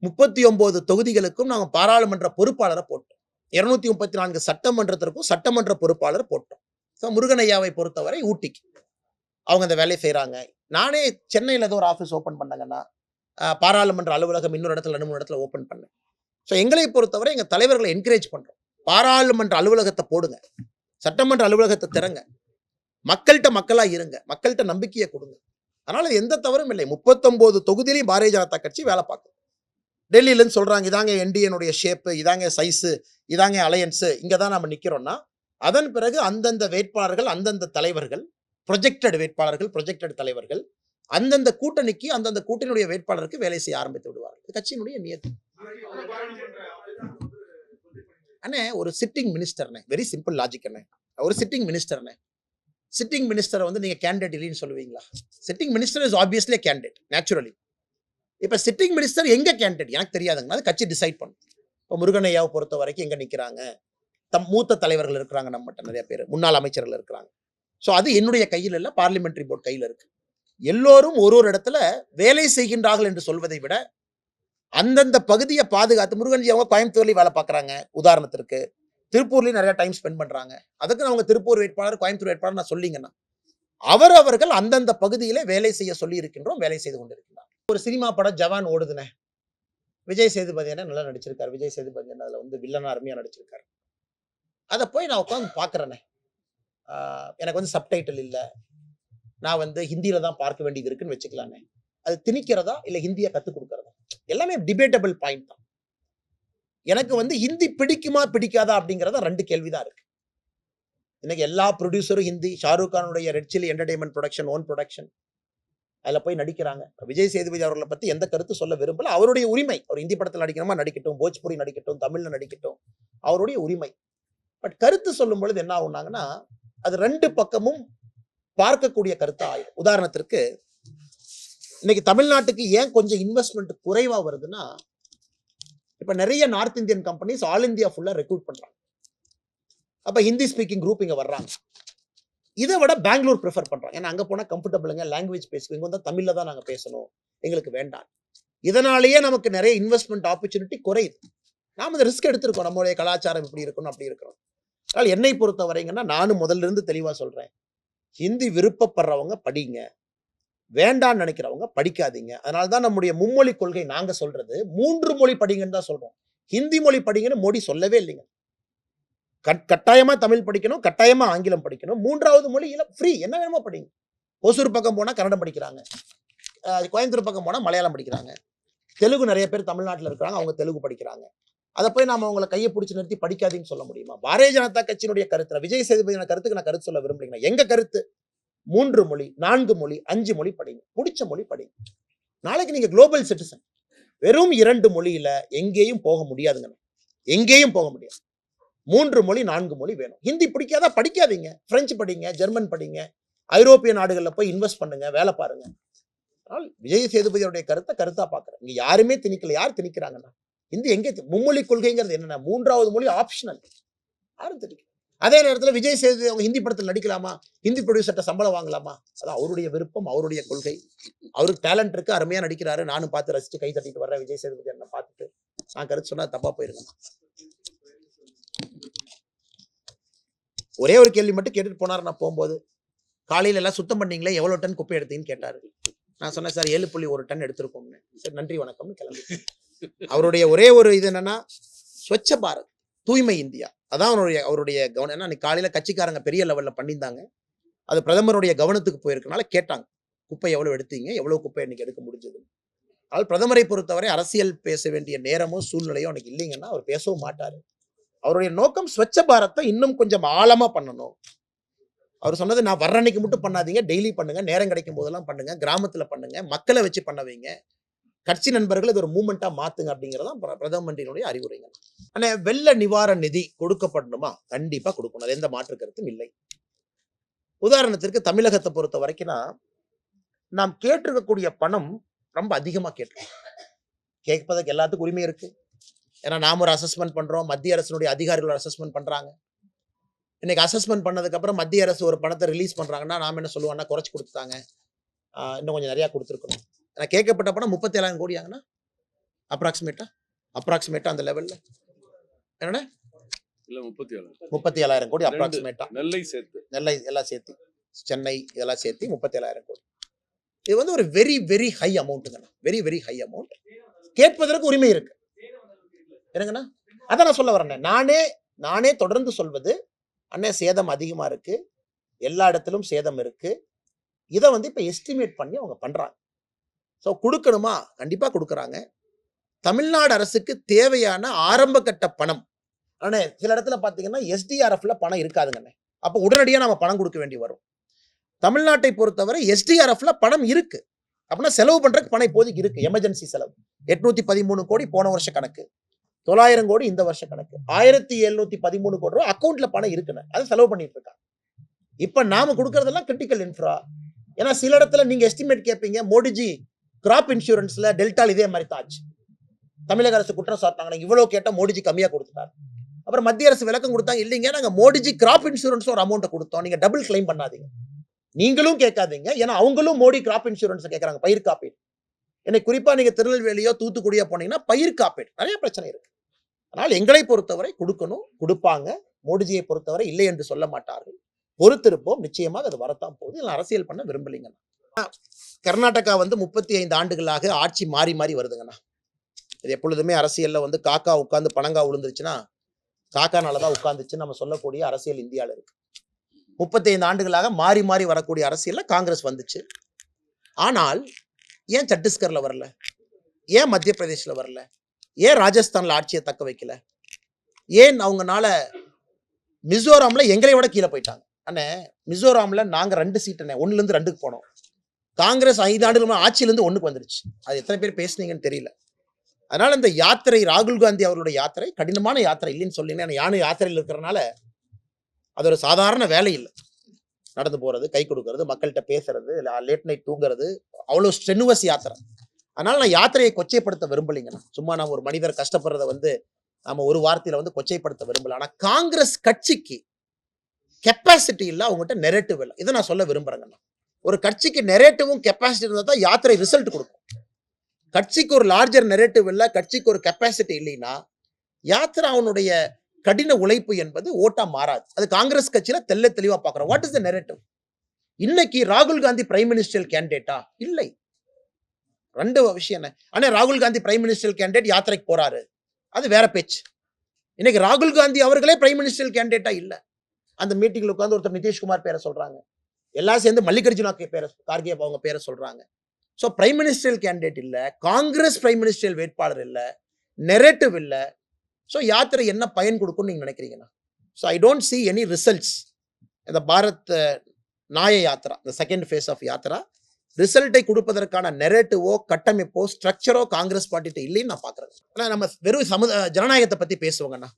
39 தொகுதிகளுக்கும் நாங்க பாராளுமன்ற பொறுப்பாளரை போட்டோம். 234 சட்டமன்றத்திற்கும் சட்டமன்ற பொறுப்பாளர் போட்டோம். முருகனையாவை பொறுத்தவரை ஊட்டிக்கு அவங்க அந்த வேலையை செய்யறாங்க. நானே சென்னையில் ஏதோ ஒரு ஆஃபீஸ் ஓப்பன் பண்ணாங்கன்னா, பாராளுமன்ற அலுவலகம் இன்னொரு இடத்துல 2-3 இடத்துல ஓப்பன் பண்ணேன். ஸோ எங்களை பொறுத்தவரை எங்க தலைவர்களை என்கரேஜ் பண்றோம். பாராளுமன்ற அலுவலகத்தை போடுங்க, சட்டமன்ற அலுவலகத்தை திறங்க, மக்கள்கிட்ட மக்களா இருங்க, மக்கள்கிட்ட நம்பிக்கையை கொடுங்க. அதனால எந்த தவறும் இல்லை. 39 தொகுதியிலையும் பாரதிய ஜனதா கட்சி வேலை பார்க்கும். டெல்லியிலன்னு சொல்றாங்க இதாங்க என்டிஏனுடைய ஷேப்பு, இதாங்க சைஸு, இதாங்க அலையன்ஸு, இங்கே தான் நம்ம நிற்கிறோம்னா, அதன் பிறகு அந்தந்த வேட்பாளர்கள், அந்தந்த தலைவர்கள், ப்ரொஜெக்டட் வேட்பாளர்கள், ப்ரொஜெக்டட் தலைவர்கள் அந்தந்த கூட்டணிக்கு, அந்தந்த கூட்டணியுடைய வேட்பாளருக்கு வேலை செய்ய ஆரம்பித்து விடுவார்கள். கட்சியினுடைய நியதி. அண்ணே ஒரு சிட்டிங் மினிஸ்டர்னே, வெரி சிம்பிள் லாஜிக் அண்ணே. ஒரு சிட்டிங் மினிஸ்டர்னே, சிட்டிங் மினிஸ்டரை வந்து நீங்க கேண்டிடேட் இல்லைன்னு சொல்லுவீங்களா? Sitting minister is obviously candidate naturally. இப்ப சிட்டிங் மினிஸ்டர் எங்க கேண்டிடேட் எனக்கு தெரியாதுங்க, அது கட்சி டிசைட் பண்ணும். இப்போ முருகனையாவை பொறுத்த வரைக்கும் எங்க நிக்கிறாங்க, மூத்த தலைவர்கள் இருக்கிறாங்க, நம்மகிட்ட நிறைய பேர் முன்னாள் அமைச்சர்கள் இருக்கிறாங்க. ஸோ அது என்னுடைய கையில் இல்லை, பார்லிமெண்டரி போர்டு கையில் இருக்கு. எல்லோரும் ஒரு இடத்துல வேலை செய்கின்றார்கள் என்று சொல்வதை விட அந்தந்த பகுதியை பாதுகாத்து, முருகன்ஜி அவங்க கோயம்புத்தூர்லயும் வேலை பார்க்குறாங்க, உதாரணத்திற்கு திருப்பூர்லயும் நிறைய டைம் ஸ்பெண்ட் பண்றாங்க. அதுக்கு அவங்க திருப்பூர் வேட்பாளர், கோயம்புத்தூர் வேட்பாளர் நான் சொல்லிங்கன்னா, அவர்கள் அந்தந்த பகுதியிலே வேலை செய்ய சொல்லி இருக்கின்றோம், வேலை செய்து கொண்டிருக்கிறார். ஒரு சினிமா படம் ஜவான் ஓடுதுனே, விஜய் சேதுபதி என்ன நல்லா நடிச்சிருக்காரு. விஜய் சேதுபதி என்ன அதுல வந்து வில்லனா அருமையா நடிச்சிருக்காரு. அதை போய் நான் உட்காந்து பாக்குறேனே, எனக்கு வந்து சப்டைட்டில் இல்லை, நான் வந்து ஹிந்தியில தான் பார்க்க வேண்டியது இருக்குன்னு வச்சுக்கலானே. அது திணிக்கிறதா இல்லை ஹிந்தியை கற்றுக் கொடுக்கறதா? எல்லாமே டிபேட்டபிள் பாயிண்ட் தான். எனக்கு வந்து ஹிந்தி பிடிக்குமா பிடிக்காதா அப்படிங்கிறத 2 கேள்விதான் இருக்கு. இன்னைக்கு எல்லா ப்ரொடியூசரும் ஹிந்தி. ஷாருக் கானுடைய Red Chilli Entertainment production, own production, அதில் போய் நடிக்கிறாங்க. விஜய் சேதுபதி அவர்களை பற்றி எந்த கருத்து சொல்ல விரும்பல, அவருடைய உரிமை. அவர் ஹிந்தி படத்தில் நடிக்கணுமா நடிக்கட்டும், போஜ்புரி நடிக்கட்டும், தமிழ்ல நடிக்கட்டும், அவருடைய உரிமை. பட் கருத்து சொல்லும் பொழுது என்ன ஆகுனாங்கன்னா, அது 2 பக்கமும் பார்க்கக்கூடிய கருத்து ஆயிடும். உதாரணத்திற்கு இன்னைக்கு தமிழ்நாட்டுக்கு ஏன் கொஞ்சம் இன்வெஸ்ட்மெண்ட் குறைவா வருதுன்னா, இப்ப நிறைய north Indian companies all India ஃபுல்லா ரெக்ரூட் பண்றாங்க. அப்ப ஹிந்தி ஸ்பீக்கிங் குரூப் இங்க வர்றாங்க. இதை விட பெங்களூர் ப்ரிஃபர் பண்றாங்க. ஏன்னா அங்க போனா கம்ஃபர்டபுளுங்க, லாங்குவேஜ் பேசுவோம், இங்க வந்து தமிழ்ல தான் நாங்க பேசணும், எங்களுக்கு வேண்டாம். இதனாலேயே நமக்கு நிறைய இன்வெஸ்ட்மெண்ட் ஆப்பர்ச்சுனிட்டி குறையுது. நாம இந்த ரிஸ்க் எடுத்திருக்கோம், நம்மளுடைய கலாச்சாரம் இப்படி இருக்கணும் அப்படி இருக்கிறோம். அதனால என்னை பொறுத்த வரைங்கன்னா, நானும் முதல்ல இருந்து தெளிவா சொல்றேன், ஹிந்தி விருப்பப்படுறவங்க படிங்க, வேண்டான்னு நினைக்கிறவங்க படிக்காதீங்க. அதனாலதான் நம்முடைய மும்மொழி கொள்கை நாங்க சொல்றது 3 மொழி படிங்கன்னு தான் சொல்றோம். ஹிந்தி மொழி படிங்கன்னு மோடி சொல்லவே இல்லைங்க. கட்டாயமா தமிழ் படிக்கணும், கட்டாயமா ஆங்கிலம் படிக்கணும், 3வது மொழி ஃப்ரீ, என்ன வேணுமோ படிங்க. ஓசூர் பக்கம் போனா கன்னடம் படிக்கிறாங்க, கோயம்புத்தூர் பக்கம் போனா மலையாளம் படிக்கிறாங்க, தெலுங்கு நிறைய பேர் தமிழ்நாட்டில் இருக்கிறாங்க, அவங்க தெலுங்கு படிக்கிறாங்க. அதை போய் நாம அவங்களை கையை பிடிச்சி நிறுத்தி படிக்காதீங்கன்னு சொல்ல முடியுமா? பாரதிய ஜனதா கட்சியினுடைய கருத்து, விஜய் சேதுபதி கருத்துக்கு நான் கருத்து சொல்ல விரும்புறீங்கன்னா, எங்க கருத்து 3 மொழி, 4 மொழி, 5 மொழி படிங்க, பிடிச்ச மொழி படிங்க. நாளைக்கு நீங்க குளோபல் சிட்டிசன். வெறும் 2 மொழியில எங்கேயும் போக முடியாதுங்க, எங்கேயும் போக முடியாது. 3 மொழி, 4 மொழி வேணும். ஹிந்தி பிடிக்காதா படிக்காதீங்க, பிரெஞ்சு படிங்க, ஜெர்மன் படிங்க, ஐரோப்பிய நாடுகளில் போய் இன்வெஸ்ட் பண்ணுங்க, வேலை பாருங்க. ஆனால் விஜய் சேதுபதியோடைய கருத்தா பாக்குறேன். இங்க யாருமே திணிக்கல. யார் திணிக்கிறாங்கன்னா, ஹிந்தி எங்கே? மும்மொழி கொள்கைங்கிறது என்னன்னா, 3வது மொழி ஆப்ஷனல், யாரும் திணிக்கல. அதே நேரத்தில் விஜய் சேதுபதி அவங்க ஹிந்தி படத்தில் நடிக்கலாமா, ஹிந்தி ப்ரொடியூசர்ட்ட சம்பளம் வாங்கலாமா, அது அவருடைய விருப்பம், அவருடைய கொள்கை. அவருக்கு டேலண்ட் இருக்கு, அருமையா நடிக்கிறாரு, நானும் பார்த்து ரசிச்சு கை தட்டிட்டு வர்றேன். விஜய் சேதுபதி என்ன பார்த்துட்டு நான் கருத்து சொன்னா தப்பா போயிருக்கேன். ஒரே ஒரு கேள்வி மட்டும் கேட்டுட்டு போனார். நான் போகும்போது காலையில எல்லாம் சுத்தம் பண்ணீங்களே, எவ்வளவு டன் குப்பை எடுத்தீங்கன்னு கேட்டாரு. நான் சொன்னேன், சார் 7.1 டன் எடுத்திருக்கோம்னு. சரி நன்றி வணக்கம்னு கிளம்பி. அவருடைய ஒரே ஒரு இது என்னன்னா, ஸ்வச்ச பாரத், தூய்மை இந்தியா, அதான் அவருடைய கவனம். ஏன்னா காலையில கட்சிக்காரங்க பெரிய லெவல்ல பண்ணியிருந்தாங்க, அது பிரதமருடைய கவனத்துக்கு போயிருக்கனால கேட்டாங்க, குப்பை எவ்வளவு எடுத்தீங்க, எவ்வளவு குப்பை இன்னைக்கு எடுக்க முடிஞ்சது. ஆனால் பிரதமரை பொறுத்தவரை அரசியல் பேச வேண்டிய நேரமோ சூழ்நிலையோ அவனுக்கு இல்லைங்கன்னா அவர் பேசவும் மாட்டாரு. அவருடைய நோக்கம் ஸ்வச்ச பாரத்தை இன்னும் கொஞ்சம் ஆழமா பண்ணணும். அவர் சொன்னது, நான் வர்ற அன்னைக்கு மட்டும் பண்ணாதீங்க, டெய்லி பண்ணுங்க, நேரம் கிடைக்கும் போதெல்லாம் பண்ணுங்க, கிராமத்துல பண்ணுங்க, மக்களை வச்சு பண்ண வைங்க, கட்சி நண்பர்கள் இது ஒரு மூமெண்டா மாத்துங்க அப்படிங்கறதான் பிரதம மந்திரியினுடைய அறிவுரைங்க. ஆனா வெள்ள நிவாரண நிதி கொடுக்கப்படணுமா? கண்டிப்பா கொடுக்கணும். அது எந்த மாற்று கருத்தும் இல்லை. உதாரணத்திற்கு தமிழகத்தை பொறுத்த வரைக்கும் நாம் கேட்டிருக்கக்கூடிய பணம் ரொம்ப அதிகமா கேட்டிருக்கோம். கேட்பதற்கு எல்லாத்துக்கும் உரிமை இருக்கு. ஏன்னா நாம ஒரு அசஸ்மெண்ட் பண்றோம், மத்திய அரசினுடைய அதிகாரிகள் அசஸ்மெண்ட் பண்றாங்க. இன்னைக்கு அசஸ்மெண்ட் பண்ணதுக்கு அப்புறம் மத்திய அரசு ஒரு பணத்தை ரிலீஸ் பண்றாங்கன்னா நாம என்ன சொல்லுவோம்னா, குறைச்சு கொடுத்தாங்க, இன்னும் கொஞ்சம் நிறைய கொடுத்துருக்கணும். ஏன்னா கேட்கப்பட்ட பணம் 37,000 கோடி ஆகுனா அப்ராக்சிமேட்டா அந்த லெவல்ல என்னன்னா 37,000 கோடி அப்ராக்சிமேட்டா. நெல்லை எல்லாம் சேர்த்து, சென்னை இதெல்லாம் சேர்த்து 37,000 கோடி. இது வந்து ஒரு வெரி வெரி ஹை அமௌண்ட்டுங்கண்ணா, வெரி வெரி ஹை அமௌண்ட். கேட்பதற்கு உரிமை இருக்கு என்னங்கண்ணா. அதான் நான் சொல்ல வரேன். நானே தொடர்ந்து சொல்வது, அண்ணே சேதம் அதிகமா இருக்கு, எல்லா இடத்திலும் சேதம் இருக்கு. இதை வந்து இப்ப எஸ்டிமேட் பண்ணி அவங்க பண்றாங்க. ஸோ கொடுக்கணுமா? கண்டிப்பா கொடுக்குறாங்க. தமிழ்நாடு அரசுக்கு தேவையான ஆரம்ப கட்ட பணம். ஆனா சில இடத்துல பாத்தீங்கன்னா எஸ்டிஆர்எஃப்ல பணம் இருக்காதுங்கண்ணே. அப்ப உடனடியா நம்ம பணம் கொடுக்க வேண்டி வரும். தமிழ்நாட்டை பொறுத்தவரை எஸ்டிஆர்எஃப்ல பணம் இருக்கு அப்படின்னா செலவு பண்றதுக்கு பணம் இப்போதைக்கு இருக்கு. எமர்ஜென்சி செலவு 813 கோடி போன வருஷ கணக்கு, 900 கோடி இந்த வருஷ கணக்கு, 1713 கோடி ரூபாய் அக்கௌண்ட்ல பணம் இருக்குன்னு அதை செலவு பண்ணிட்டு இருக்காங்க. இப்ப நாம கொடுக்கறதெல்லாம் கிரிட்டிக்கல் இன்ஃப்ரா. ஏன்னா சில இடத்துல நீங்க எஸ்டிமேட் கேட்பீங்க, மோடிஜி கிராப் இன்சூரன்ஸ்ல டெல்டால் இதே மாதிரி தான் ஆச்சு. தமிழக அரசு குற்றம் சாட்டினாங்க, இவ்வளவு கேட்டா மோடிஜி கம்மியா கொடுத்துட்டாரு. அப்புறம் மத்திய அரசு விளக்கம் கொடுத்தாங்க, இல்லைங்க நாங்க மோடிஜி கிராப் இன்சூரன்ஸ் ஒரு அமௌண்ட் கொடுத்தோம், நீங்க டபுள் கிளைம் பண்ணாதீங்க, நீங்களும் கேட்காதீங்க. ஏன்னா அவங்களும் மோடி கிராப் இன்சூரன்ஸ் கேட்கறாங்க, பயிர் காப்பீடு. எனக்கு குறிப்பா நீங்க திருநெல்வேலியோ தூத்துக்குடியோ போனீங்கன்னா பயிர் காப்பீடு நிறைய பிரச்சனை இருக்கு. ஆனால் எங்களை பொறுத்தவரை கொடுக்கணும், கொடுப்பாங்க. மோடிஜியை பொறுத்தவரை இல்லை என்று சொல்ல மாட்டார்கள். பொறுத்திருப்போம், நிச்சயமாக அது வரத்தான் போகுது. அரசியல் பண்ண விரும்பலைங்க. கர்நாடகா வந்து 35 ஆண்டுகளாக ஆட்சி மாறி மாறி வருதுங்கண்ணா. இது எப்பொழுதுமே அரசியல்ல வந்து காக்கா உட்கார்ந்து பனங்கா விழுந்துருச்சுன்னா காக்கானாலதான் உட்கார்ந்துச்சு நம்ம சொல்லக்கூடிய அரசியல் இந்தியாவில் இருக்கு. 35 ஆண்டுகளாக மாறி மாறி வரக்கூடிய அரசியல்ல காங்கிரஸ் வந்துச்சு. ஆனால் ஏன் சத்தீஸ்கர்ல வரல, ஏன் மத்திய பிரதேஷ்ல வரல, ஏன் ராஜஸ்தான்ல ஆட்சியை தக்க வைக்கல, ஏன் அவங்கனால மிசோராம்ல எங்களை விட கீழே போயிட்டாங்க. அண்ணே மிசோராம்ல நாங்க 2 சீட்டு 1ல இருந்து 2க்கு போனோம். காங்கிரஸ் 5 ஆண்டுகள் ஆட்சியில இருந்து 1க்கு வந்துருச்சு. அது எத்தனை பேர் பேசுனீங்கன்னு தெரியல. அதனால இந்த யாத்திரை, ராகுல் காந்தி அவருடைய யாத்திரை கடினமான யாத்திரை இல்லைன்னு சொல்லிங்க. யானை யாத்திரையில் இருக்கிறனால அது ஒரு சாதாரண வேலை இல்லை. நடந்து போறது, கை கொடுக்கறது, மக்கள்கிட்ட பேசுறது, லேட் நைட் தூங்குறது, அவ்வளவு ஸ்ட்ரெனுவஸ் யாத்திரை. அதனால நான் யாத்திரையை கொச்சைப்படுத்த விரும்பலைங்கண்ணா. சும்மா நான் ஒரு மனிதர் கஷ்டப்படுறத வந்து நம்ம ஒரு வார்த்தையில வந்து கொச்சைப்படுத்த விரும்பல. ஆனா காங்கிரஸ் கட்சிக்கு கெப்பாசிட்டி இல்லை, அவங்ககிட்ட நெரேட்டிவ் இல்லை. இதை நான் சொல்ல விரும்புறேங்கண்ணா. ஒரு கட்சிக்கு நெரேட்டிவும் கெப்பாசிட்டி இருந்தால் தான் யாத்திரை ரிசல்ட் கொடுக்கும். கட்சிக்கு ஒரு லார்ஜர் நெரேட்டிவ் இல்லை, கட்சிக்கு ஒரு கெப்பாசிட்டி இல்லைன்னா யாத்திரை அவனுடைய கடின உழைப்பு என்பது ஓட்டா மாறாது. அது காங்கிரஸ் கட்சியில தெல்ல தெளிவா பாக்குறோம். What is the narrative? இன்னைக்கு ராகுல் காந்தி பிரைம் மினிஸ்டர் கேண்டிடேட்டா? இல்லை. 2 விஷயம் என்ன. ஆனா ராகுல் காந்தி பிரைம் மினிஸ்டர் கேண்டிடேட் யாத்திரைக்கு போறாரு, அது வேற பேச்சு. இன்னைக்கு ராகுல் காந்தி அவர்களே பிரைம் மினிஸ்டர் கேண்டிடேட்டா இல்ல. அந்த மீட்டிங்ல உட்கார்ந்து ஒருத்தர் நிதிஷ்குமார் பேரை சொல்றாங்க, எல்லாம் சேர்ந்து மல்லிகார்ஜுனா கார்கே அவங்க பேரை சொல்றாங்க. ஸோ பிரைம் மினிஸ்டர் கேண்டிடேட் இல்ல, காங்கிரஸ் பிரைம் மினிஸ்டர் வேட்பாளர் இல்ல, நெரேட்டிவ் இல்ல. ஸோ யாத்திரை என்ன பயன் கொடுக்கும்னு நீங்க நினைக்கிறீங்கன்னா? So I don't see any results இந்த பாரத் நாய யாத்திரா, இந்த செகண்ட் ஃபேஸ் ஆஃப் யாத்திரா ரிசல்ட்டை கொடுப்பதற்கான நெரேட்டிவோ கட்டமைப்போ ஸ்ட்ரக்சரோ காங்கிரஸ் பார்ட்டிட்ட இல்லைன்னு நான் பாக்குறேன். ஆனால் நம்ம வெறும் ஜனநாயகத்தை பத்தி பேசுவாங்கண்ணா.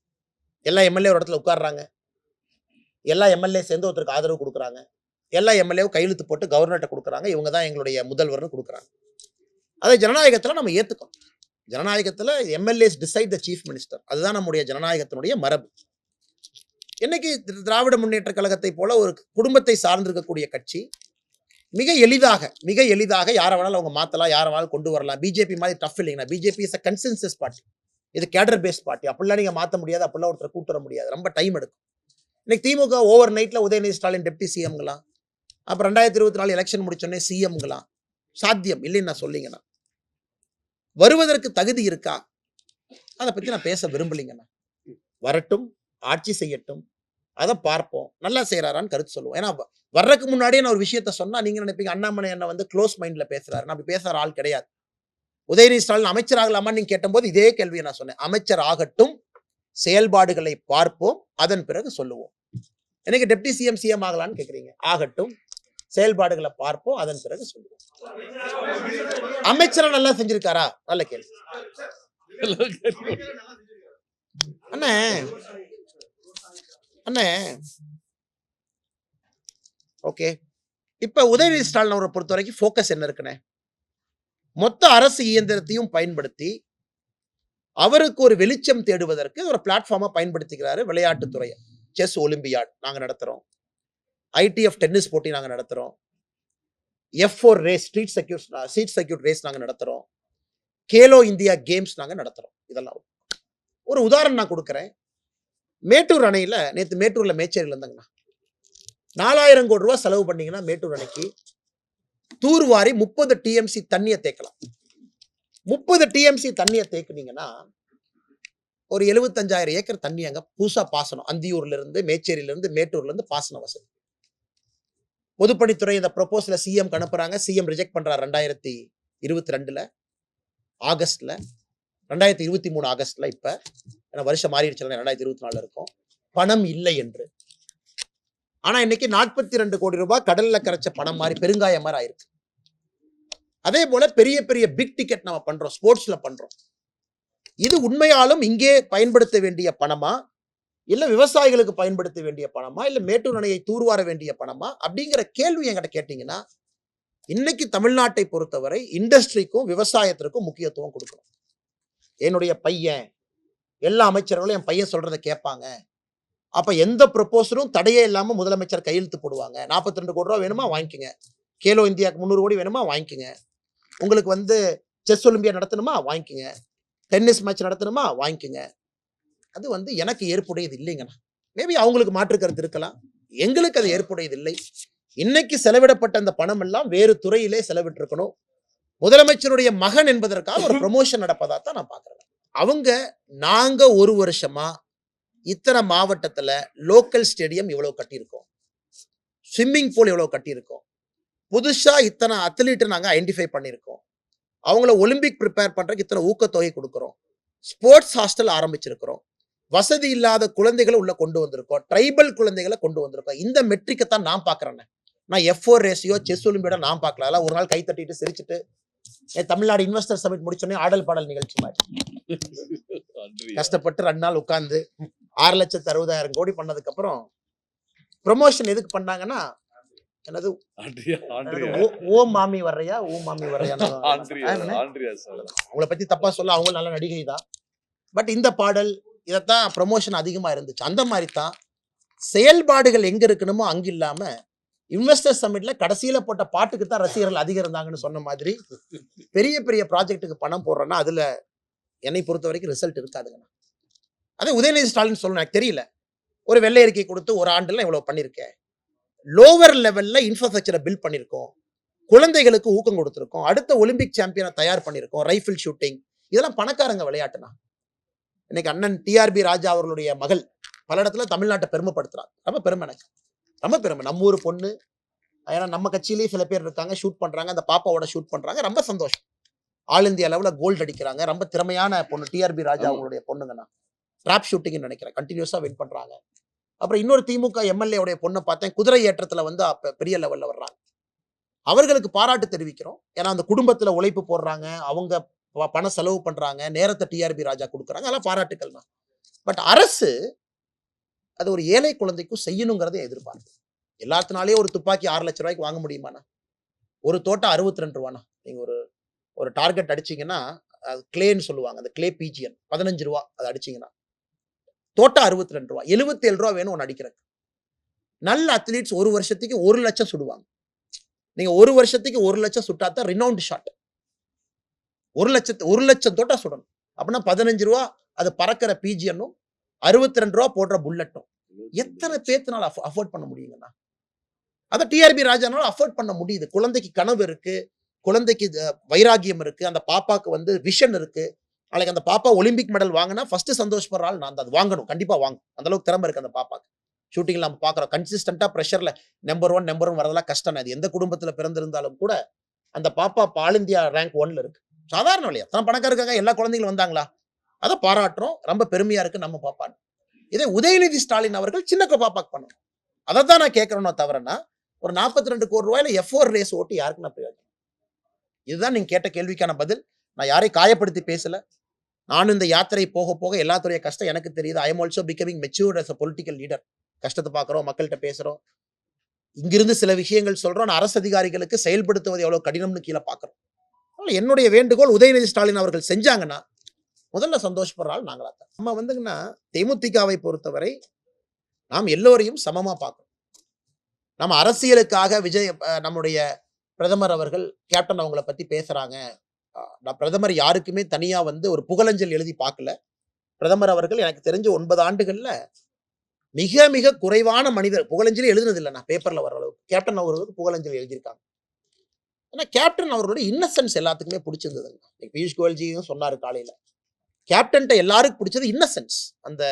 எல்லா எம்எல்ஏ ஒரு இடத்துல உட்கார்றாங்க, எல்லா எம்எல்ஏ சேர்ந்து ஒருத்தருக்கு ஆதரவு கொடுக்குறாங்க, எல்லா எம்எல்ஏவும் கையெழுத்து போட்டு கவர்னர்கிட்ட கொடுக்குறாங்க, இவங்க தான் எங்களுடைய முதல்வர்னு கொடுக்குறாங்க. அதை ஜனநாயகத்தில் நம்ம ஏற்றுக்கோம். ஜனநாயகத்தில் MLAs decide the chief minister. அதுதான் நம்முடைய ஜனநாயகத்தினுடைய மரபு. இன்னைக்கு திராவிட முன்னேற்ற கழகத்தை போல ஒரு குடும்பத்தை சார்ந்திருக்கக்கூடிய கட்சி மிக எளிதாக யாரை வேணாலும் அவங்க மாற்றலாம், யாரை வேணாலும் கொண்டு வரலாம். பிஜேபி மாதிரி டஃப் இல்லைங்கண்ணா. BJP is a consensus party, இது கேடர் பேஸ்ட் பார்ட்டி. அப்படிலாம் நீங்கள் மாற்ற முடியாது, அப்படிலாம் ஒருத்தர் கூட்டு வர முடியாது, ரொம்ப டைம் எடுக்கும். இன்னைக்கு திமுக ஓவர் நைட்ல உதயநிதி ஸ்டாலின் டெப்டி சிஎம்களாம், அப்புறம் 2024 எலெக்ஷன் முடிச்சோடனே சிஎம்களாம் சாத்தியம் இல்லைன்னு நான் சொல்லிங்கண்ணா. வருவதற்கு தகுதி இருக்கா, அதை பத்தி நான் பேச விரும்பலைங்கண்ணா. வரட்டும், ஆட்சி செய்யட்டும், அதை பார்ப்போம். நல்லா செய்யறாரான்னு கருத்து சொல்லுவோம். ஏன்னா வர்றதுக்கு முன்னாடியே நான் ஒரு விஷயத்த சொன்னா நீங்க நினைப்பீங்க அண்ணாமலை என்ன வந்து க்ளோஸ் மைண்ட்ல பேசுறாரு. நான் அப்படி பேசுற ஆள் கிடையாது. உதயநிதி ஸ்டாலின் அமைச்சர் ஆகலாமான்னு நீங்க கேட்டபோது இதே கேள்வியை நான் சொன்னேன். அமைச்சர் ஆகட்டும், செயல்பாடுகளை பார்ப்போம், அதன் பிறகு சொல்லுவோம். எனக்கு டெப்டி சிஎம் சிஎம் ஆகலான்னு கேக்குறீங்க. ஆகட்டும், செயல்பாடுகளை பார்ப்போம், அதன் பிறகு சொல்லுவோம். அமைச்சரா நல்லா செஞ்சிருக்காரா? நல்ல கேள்வி. அண்ணே அண்ணே ஓகே. இப்ப உதயநிதி ஸ்டாலின் அவரை பொறுத்த வரைக்கும் ஃபோக்கஸ் என்ன இருக்குண்ணே? மொத்த அரசு இயந்திரத்தையும் பயன்படுத்தி அவருக்கு ஒரு வெளிச்சம் தேடுவதற்கு ஒரு பிளாட்ஃபார்மா பயன்படுத்திக்கிறாரு. விளையாட்டுத்துறையை, செஸ் ஒலிம்பியாட் நாங்க நடத்துறோம், ஐடிஎஃப் டென்னிஸ் போட்டி நாங்க நடத்துறோம், F4 race, street circuit race நாங்க நடத்துறோம், கேலோ இந்தியா கேம்ஸ் நாங்க நடத்துறோம். இதெல்லாம் ஒரு உதாரணம் நான் கொடுக்குறேன். மேட்டூர் அணையில நேத்து மேட்டூர்ல மேச்சேரியில் இருந்தாங்கண்ணா, 4000 கோடி ரூபாய் செலவு பண்ணீங்கன்னா மேட்டூர் அணைக்கு தூர்வாரி 30 டிஎம்சி தண்ணியை தேக்கலாம். 30 டிஎம்சி தண்ணியை தேக்குனீங்கன்னா ஒரு 75,000 ஏக்கர் தண்ணி அங்க புதுசா பாசனம், அந்தியூர்ல இருந்து, மேச்சேரியில இருந்து, மேட்டூர்ல இருந்து பாசன வசதி. பொதுப்பணித்துறை இந்த ப்ரொபோசல சிஎம் அனுப்புறாங்க. சிஎம் ரிஜெக்ட் பண்றாரு 2022 ஆகஸ்ட்ல, 2023 ஆகஸ்ட்ல. இப்ப வருஷம் மாறிடுச்சு, 2024 இருக்கும். பணம் இல்லை என்று. ஆனா இன்னைக்கு 42 கோடி ரூபாய் கடல்ல கரைச்ச பணம் மாதிரி, பெருங்காயம் மாதிரி ஆயிருக்கு. அதே போல பெரிய பெரிய பிக் டிக்கெட் நம்ம பண்றோம், ஸ்போர்ட்ஸ்ல பண்றோம். இது உண்மையாலும் இங்கே பயன்படுத்த வேண்டிய பணமா, இல்ல விவசாயிகளுக்கு பயன்படுத்த வேண்டிய பணமா, இல்ல மேட்டூர் அணையை தூர்வார வேண்டிய பணமா அப்படிங்கிற கேள்வி என்கிட்ட கேட்டீங்கன்னா, இன்னைக்கு தமிழ்நாட்டை பொறுத்தவரை இண்டஸ்ட்ரிக்கும் விவசாயத்திற்கும் முக்கியத்துவம் கொடுக்கணும். என்னுடைய பையன், எல்லா அமைச்சர்களும் என் பையன் சொல்றதை கேட்பாங்க. அப்ப எந்த ப்ரொபோசலும் தடையே இல்லாம முதலமைச்சர் கையெழுத்து போடுவாங்க. 42 கோடி ரூபாய் வேணுமா வாங்கிக்கங்க, கேலோ இந்தியாவுக்கு 300 கோடி வேணுமா வாங்கிக்கங்க, உங்களுக்கு செஸ் ஒலிம்பியா நடத்தணுமா வாங்கிக்கங்க, டென்னிஸ் மேட்ச் நடத்தணுமா வாங்கிக்கங்க. அது எனக்கு ஏற்புடையது இல்லைங்கண்ணா. மேபி அவங்களுக்கு மாற்று கருத்து இருக்கலாம், எங்களுக்கு அது ஏற்புடையது இல்லை. இன்னைக்கு செலவிடப்பட்ட அந்த பணம் எல்லாம் வேறு துறையிலே செலவிட்டு இருக்கணும். முதலமைச்சருடைய மகன் என்பதற்காக ஒரு ப்ரமோஷன் நடப்பதா தான் நான் பாக்குறேன். நாங்க ஒரு வருஷமா இத்தனை மாவட்டத்துல லோக்கல் ஸ்டேடியம் இவ்வளவு கட்டியிருக்கோம், ஸ்விம்மிங் பூல் இவ்வளவு கட்டியிருக்கோம், புதுசா இத்தனை அத்லீட் நாங்க ஐடென்டிஃபை பண்ணியிருக்கோம், அவங்கள ஒலிம்பிக் ப்ரிப்பேர் பண்றதுக்கு இத்தனை ஊக்கத்தொகை கொடுக்கிறோம், ஸ்போர்ட்ஸ் ஹாஸ்டல் ஆரம்பிச்சிருக்கிறோம், வசதி இல்லாத குழந்தைகளை உள்ள கொண்டு வந்திருக்கோம், ட்ரைபல் குழந்தைகளை கொண்டு வந்திருக்கோம். இந்த மெட்ரிக்கை தான் நான் பாக்குறேன். நான் F4 ரேஸையோ செஸ் ஒலிம்பியோட நான் பார்க்கல. அதெல்லாம் ஒரு நாள் கை தட்டிட்டு சிரிச்சுட்டு தமிழ்நாடு இன்வெஸ்டர் சமிட் முடிச்சோடனே ஆடல் பாடல் நிகழ்ச்சி மாதிரி கஷ்டப்பட்டு 2 நாள் உட்கார்ந்து 6,60,000 கோடி பண்ணதுக்கு அப்புறம் ப்ரொமோஷன் எதுக்கு பண்ணாங்கன்னா, என்னது ஓ மாமி வர்றையா, அவங்கள பத்தி தப்பா சொல்ல, அவங்க நல்ல நடிகை தான். பட் இந்த பாடல் இதத்தான் ப்ரொமோஷன் அதிகமா இருந்துச்சு. அந்த மாதிரி தான் செயல்பாடுகள் எங்க இருக்கணுமோ அங்க இல்லாம, இன்வெஸ்டர் சமிட்ல கடைசியில போட்ட பாட்டுக்கு தான் ரசிகர்கள் அதிகம் இருந்தாங்கன்னு சொன்ன மாதிரி, பெரிய பெரிய ப்ராஜெக்ட்டுக்கு பணம் போடுறோன்னா அதுல என்னை பொறுத்த வரைக்கும் ரிசல்ட் இருக்காதுங்கண்ணா. அதே உதயநிதி ஸ்டாலின் சொல்லணும், எனக்கு தெரியல. ஒரு வெள்ளை அறிக்கை கொடுத்து ஒரு ஆண்டுல இவ்வளவு பண்ணிருக்கேன், லோவர் லெவல்ல இன்ஃப்ராஸ்ட்ரக்சரை பில்ட் பண்ணிருக்கோம், குழந்தைகளுக்கு ஊக்கம் கொடுத்திருக்கோம், அடுத்த ஒலிம்பிக் சாம்பியனை தயார் பண்ணிருக்கோம், ரைஃபிள் ஷூட்டிங், இதெல்லாம் பணக்காரங்க விளையாட்டுனா. இன்னைக்கு அண்ணன் டிஆர்பி ராஜா அவர்களுடைய மகள் பல இடத்துல தமிழ்நாட்டை பெருமைப்படுத்துறாங்க. ரொம்ப பெருமை, எனக்கு ரொம்ப பெருமை. நம்ம ஊர் பொண்ணு, ஏன்னா நம்ம கட்சியிலேயே சில பேர் இருக்காங்க, ஷூட் பண்றாங்க, அந்த பாப்பாவோட ஷூட் பண்றாங்க, ரொம்ப சந்தோஷம். ஆல் இந்தியா லெவலில் கோல்டு அடிக்கிறாங்க. ரொம்ப திறமையான பொண்ணு டிஆர்பி ராஜா அவங்களுடைய பொண்ணுங்கண்ணா. ட்ராப் ஷூட்டிங்னு நினைக்கிறேன், கண்டினியூஸா வின் பண்றாங்க. அப்புறம் இன்னொரு திமுக எம்எல்ஏ உடைய பொண்ணை பார்த்தேன், குதிரை ஏற்றத்துல அப்ப பெரிய லெவல்ல வர்றாங்க. அவர்களுக்கு பாராட்டு தெரிவிக்கிறோம். ஏன்னா அந்த குடும்பத்துல உழைப்பு போடுறாங்க, அவங்க பண செலவு பண்றாங்க, நேரத்தை டிஆர்பி ராஜா கொடுக்குறாங்க, அதெல்லாம் பாராட்டுக்கள் தான். பட் அரசு அது ஒரு ஏழை குழந்தைக்கும் செய்யணுங்கிறத எதிர்பார்க்கு. எல்லாத்தினாலேயே ஒரு துப்பாக்கி 6 லட்சம் ரூபாய்க்கு வாங்க முடியுமாண்ணா? ஒரு தோட்டம் 62 ரூபாண்ணா. நீங்க ஒரு டார்கெட் அடிச்சீங்கன்னா, அது கிளேன்னு சொல்லுவாங்க, அந்த கிளே பிஜிஎன் 15 ரூபா, அது அடிச்சீங்கன்னா தோட்டம் 62 ரூபா, 77 ரூபா வேணும் ஒன்று அடிக்கிறதுக்கு. நல்ல அத்லீட்ஸ் ஒரு வருஷத்துக்கு 1 லட்சம் சுடுவாங்க. நீங்க ஒரு வருஷத்துக்கு 1 லட்சம் சுட்டாதான் ரினவுண்ட் ஷாட். 1 லட்சம் தோட்டா சுடணும். அப்படின்னா 15 ரூபா அது பறக்கிற பிஜிஎன்னும் 62 ரூபா போடுற புல்லட்டும் எத்தனை பேத்துனால அஃபோர்ட் பண்ண முடியுங்கண்ணா? அதை டிஆர்பி ராஜானால அஃபோர்ட் பண்ண முடியுது. குழந்தைக்கு கனவு இருக்கு, குழந்தைக்கு வைராகியம் இருக்கு, அந்த பாப்பாக்கு விஷன் இருக்கு. நாளைக்கு அந்த பாப்பா ஒலிம்பிக் மெடல் வாங்கினா ஃபர்ஸ்ட் சந்தோஷப்படுற ஆள் நான் தான். அது வாங்கணும், கண்டிப்பா வாங்கும். அந்த அளவுக்கு திறமை இருக்கு அந்த பாப்பாக்கு. ஷூட்டிங்ல நம்ம பாக்குறோம், கன்சிஸ்டன்டா பிரஷர்ல நம்பர் ஒன் வரதெல்லாம் கஷ்டம். அது எந்த குடும்பத்துல பிறந்திருந்தாலும் கூட அந்த பாப்பா ஆல் இந்தியா ரேங்க் 1ல இருக்கு சாதாரண வழியா தான் பணக்காரருக்காக எல்லா குழந்தைகளும் வந்தாங்களா? அதை பாராட்டுறோம், ரொம்ப பெருமையா இருக்கு நம்ம பாப்பான்னு. இதே உதயநிதி ஸ்டாலின் அவர்கள் சின்ன பாப்பாக்கு பண்ணணும். அதை தான் நான் கேட்கறேனோ தவிரனா ஒரு 42 கோடி ரூபாயில F4 ரேஸ் ஓட்டி யாருக்கு நான் பிரயோஜனம்? இதுதான் நீங்க கேட்ட கேள்விக்கான பதில். நான் யாரையும் காயப்படுத்தி பேசல. நானும் இந்த யாத்திரை போக போக எல்லாத்துடைய கஷ்டம் எனக்கு தெரியுது. I am also becoming matured as a political leader. கஷ்டத்தை பார்க்குறோம், மக்கள்கிட்ட பேசுறோம், இங்கிருந்து சில விஷயங்கள் சொல்றோம். நான் அரசு அதிகாரிகளுக்கு செயல்படுத்துவது எவ்வளவு கடினம்னு கீழே பார்க்குறோம். என்னுடைய வேண்டுகோள், உதயநிதி ஸ்டாலின் அவர்கள் செஞ்சாங்கன்னா முதல்ல சந்தோஷப்படுற ஆள் நாங்களா தான். நம்ம வந்துங்கன்னா தேமுதிகவை பொறுத்தவரை நாம் எல்லோரையும் சமமா பார்க்கணும். நம்ம அரசியலுக்காக நம்முடைய பிரதமர் அவர்கள் கேப்டன் அவங்கள பத்தி பேசுறாங்க. நான் பிரதமர் யாருக்குமே தனியா வந்து ஒரு புகழஞ்சல் எழுதி பார்க்கல. பிரதமர் அவர்கள் எனக்கு தெரிஞ்ச 9 ஆண்டுகள்ல மிக மிக குறைவான மனிதர் புகழஞ்சலி எழுதுனது இல்லை. நான் பேப்பர்ல வர அளவுக்கு கேப்டன் அவர்களுக்கு புகழஞ்சலி எழுதியிருக்காங்க. ஏன்னா கேப்டன் அவர்களுடைய இன்னசென்ஸ் எல்லாத்துக்குமே பிடிச்சிருந்ததுங்க. பியூஷ் கோயல்ஜியும் சொன்னாரு காலையில, கேப்டன்ட்ட எல்லாருக்கும் பிடிச்சது இன்னசென்ஸ், அந்த